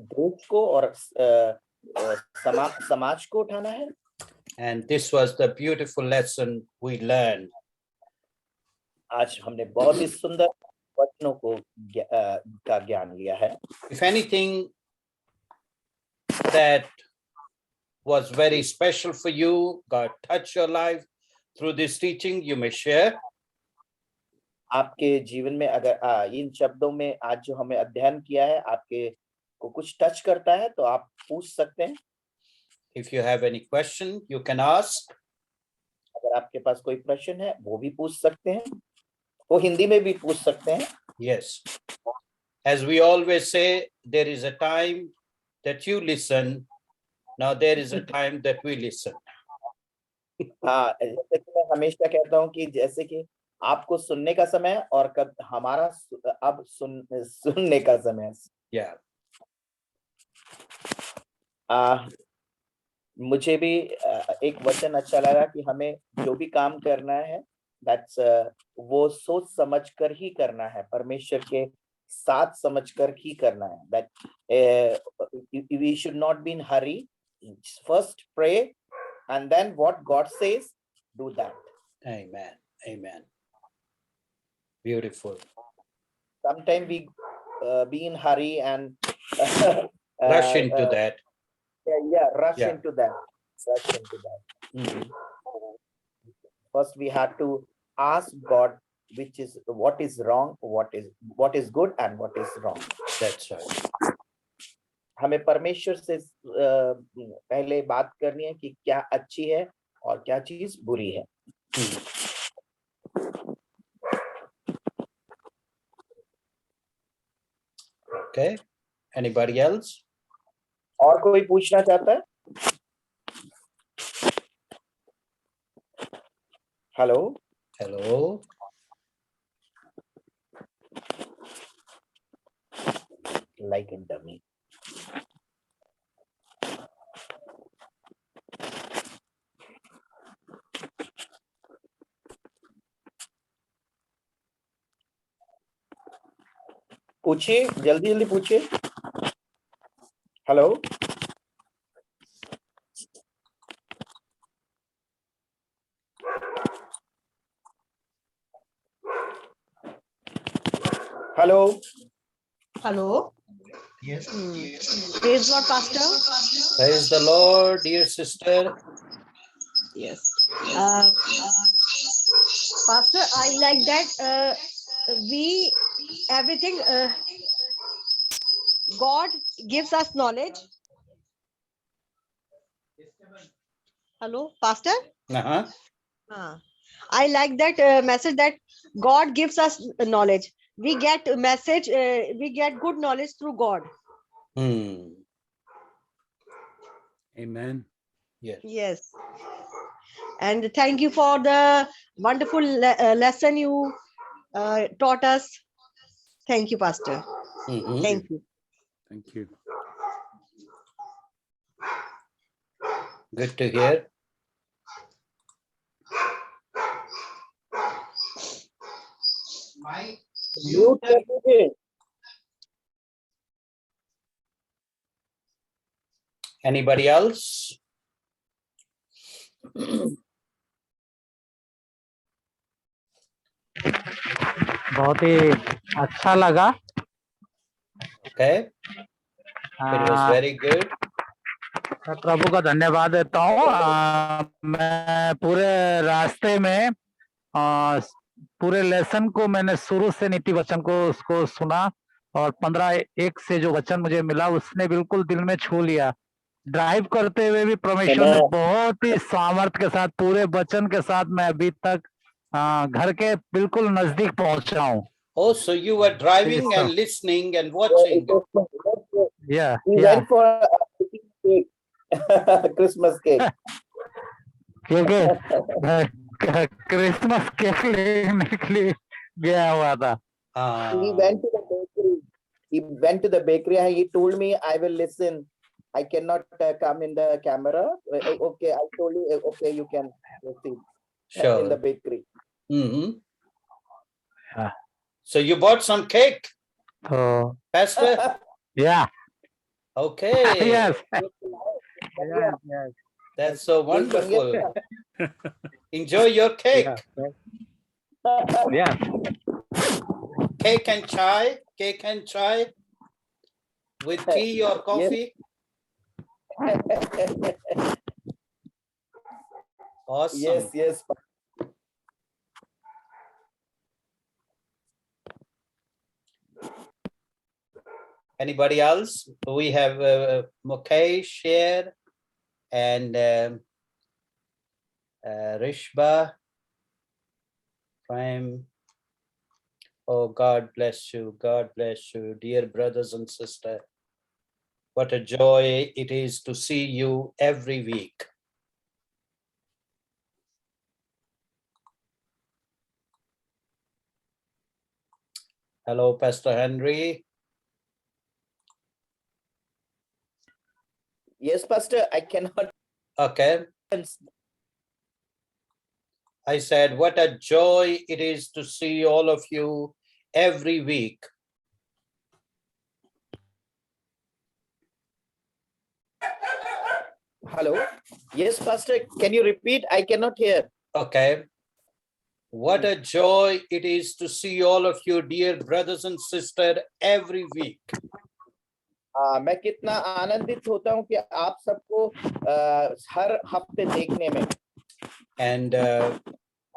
देश को और समाज को उठाना है। And this was the beautiful lesson we learned. आज हमने बहुत ही सुंदर वचनों को का ज्ञान लिया है। If anything that was very special for you, God touched your life through this teaching, you may share. आपके जीवन में अगर इन शब्दों में आज जो हमें अध्ययन किया है आपके को कुछ टच करता है तो आप पूछ सकते हैं। If you have any question, you can ask. अगर आपके पास कोई प्रश्न है वो भी पूछ सकते हैं, वो हिंदी में भी पूछ सकते हैं। Yes. As we always say, there is a time that you listen. Now there is a time that we listen. हाँ, जैसे कि मैं हमेशा कहता हूँ कि जैसे कि आपको सुनने का समय और कब हमारा अब सुनने का समय। Yeah. मुझे भी एक वचन अच्छा लगा कि हमें जो भी काम करना है दैट्स वो सोच समझ कर ही करना है, परमेश्वर के साथ समझ कर ही करना है। That we should not be in hurry, first pray and then what God says, do that. Amen. Amen. Beautiful. Sometimes we be in hurry and Rush into that. Rush Yeah. into that. Rush into that. Mhm. First, we have to ask God, which is what is wrong, what is good, and what is wrong. That's right. हमें परमेश्वर से पहले बात करनी है कि क्या अच्छी है और क्या चीज बुरी है। Okay. Anybody else? और कोई पूछना चाहता है? Hello. Hello. Like a dummy. पूछिए, जल्दी जल्दी पूछिए। Hello. Hello. Hello. Yes. Praise God, Pastor. Praise the Lord, dear sister. Yes. Pastor, I like that everything God gives us knowledge. Hello, Pastor. Uh-huh. I like that message that God gives us knowledge. We get a message, we get good knowledge through God. Amen. Yes. Yes. And thank you for the wonderful lesson you taught us. Thank you, Pastor. Mhm. Thank you. Thank you. Good to hear. Mute कर दीजिए। Anybody else? बहुत ही अच्छा लगा। Okay, it was very good. मैं प्रभु का धन्यवाद देता हूँ। मैं पूरे रास्ते में पूरे लेसन को मैंने शुरू से नीति वचन को उसको सुना और 15:1 से जो वचन मुझे मिला उसने बिल्कुल दिल में छू लिया। ड्राइव करते हुए भी परमेश्वर ने बहुत ही सामर्थ्य के साथ पूरे वचन के साथ मैं अभी तक घर के बिल्कुल नजदीक पहुंचा हूँ। Oh, so you were driving Yes, and sir. listening and watching. Yeah, We yeah. went for a cake. Christmas cake. क्योंकि क्रिसमस केक लेने के लिए गया हुआ था। He went to the bakery. He went to the bakery and he told me, I will listen. I cannot come in the camera. Okay, I told you, okay, you can proceed in the Sure. bakery. Mhm. Ah. So you bought some cake, तो Pastor? yeah. Okay, Yes. Yeah. Yes. that's so wonderful. Enjoy your cake. Yes. Cake and chai with tea or coffee. Awesome. Yes. Anybody else? We have Mukesh here and Rishba. Prime. Oh, God bless you. God bless you, dear brothers and sisters. What a joy it is to see you every week. Hello, Pastor Henry. Yes, Pastor, I cannot. Okay. I said, what a joy it is to see all of you every week. Hello. Yes, Pastor, can you repeat? I cannot hear. Okay. What a joy it is to see all of you, dear brothers and sisters, every week. मैं कितना आनंदित होता हूँ कि आप सबको हर हफ्ते देखने में। And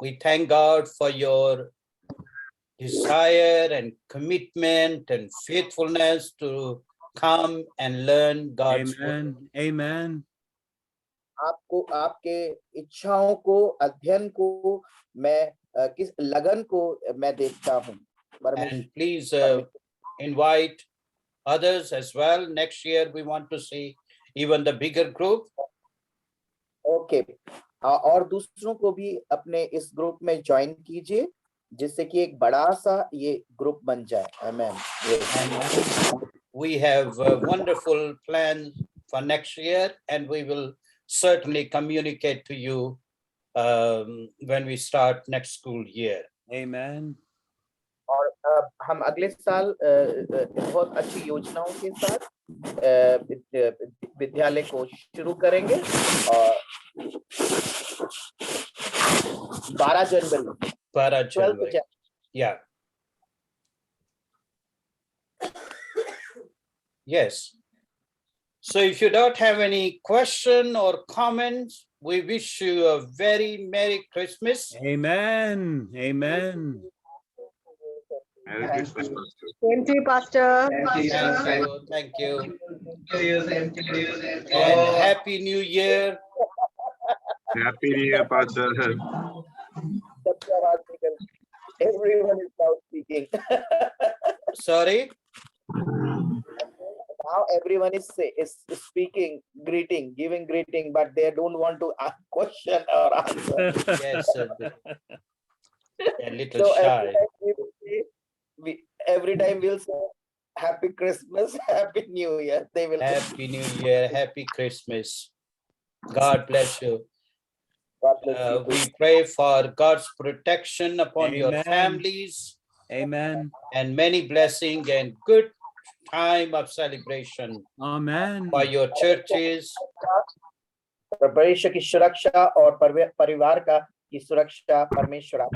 we thank God for your desire and commitment and faithfulness to come and learn God's word. Amen. Amen. आपको आपके इच्छाओं को अध्ययन को मैं किस लगन को मैं देखता हूँ। And please invite others as well. Next year we want to see even the bigger group. Okay और दूसरों को भी अपने इस ग्रुप में ज्वाइन कीजिए जिससे कि एक बड़ा सा ये ग्रुप बन जाए। आमेन। And we have wonderful plans for next year and we will certainly communicate to you when we start next school year. Amen. और हम अगले साल बहुत अच्छी योजनाओं के साथ विद्यालय को शुरू करेंगे और 12 जनवरी 12 January. Yeah. Yes. So if you don't have any question or comments, we wish you a very Merry Christmas. Amen. Amen. Merry Christmas, Pastor. Same to you, Pastor. Thank you. And Happy New Year. Happy New Year, Pastor. Everyone is now speaking. Sorry. Now everyone is speaking, greeting, giving greeting, but they don't want to ask question or answer. Yes, a little So shy. every time we'll say Happy Christmas, Happy New Year. They will. Happy New Year, Happy Christmas. God bless you. God bless you. We pray for God's protection upon your Amen. families Amen. and many blessings and good time of celebration Amen. for your churches. परमेश्वर की सुरक्षा और परिवार का की सुरक्षा परमेश्वर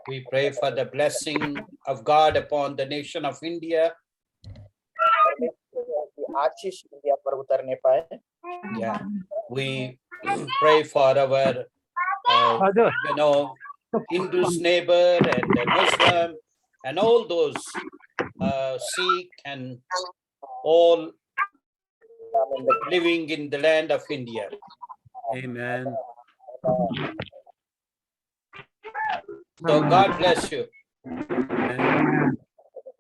We pray for the blessing of God upon the nation of India. की आशीष इंडिया पर उतरने पाए. Yeah, we pray for our, Hindu's neighbor and the Muslim and all those Sikh and all living in the land of India. Amen. So God bless you. Amen.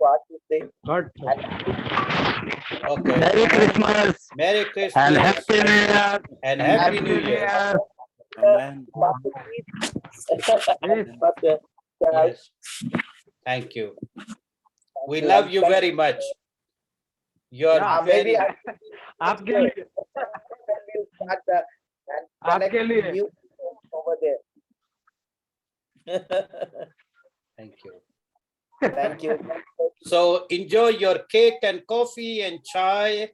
को आशीष दे. Okay. Merry Christmas Merry and Christmas Happy New Year. and Happy New Year. Amen. Yes. Thank you. We love you very much. You're Yeah, very, आपके लिए आपके लिए over there. thank you. Thank you. So enjoy your cake and coffee and chai.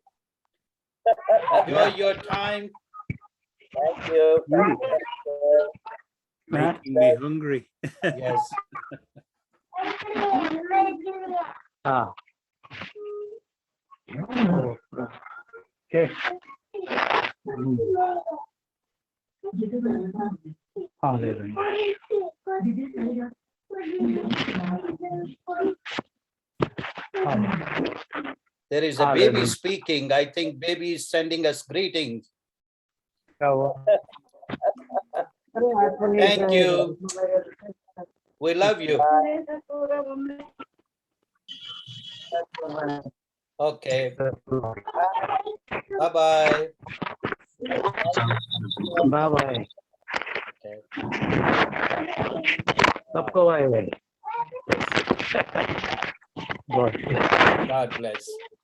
Enjoy your time. Thank you. Making me hungry. Yes. हाँ Okay. हाँ ले लेंगे. There is a Hallelujah. baby speaking. I think baby is sending us greetings. क्या हुआ? Thank you. We love you. Okay. Bye-bye. Bye bye. Okay. सबको bye bye. God bless.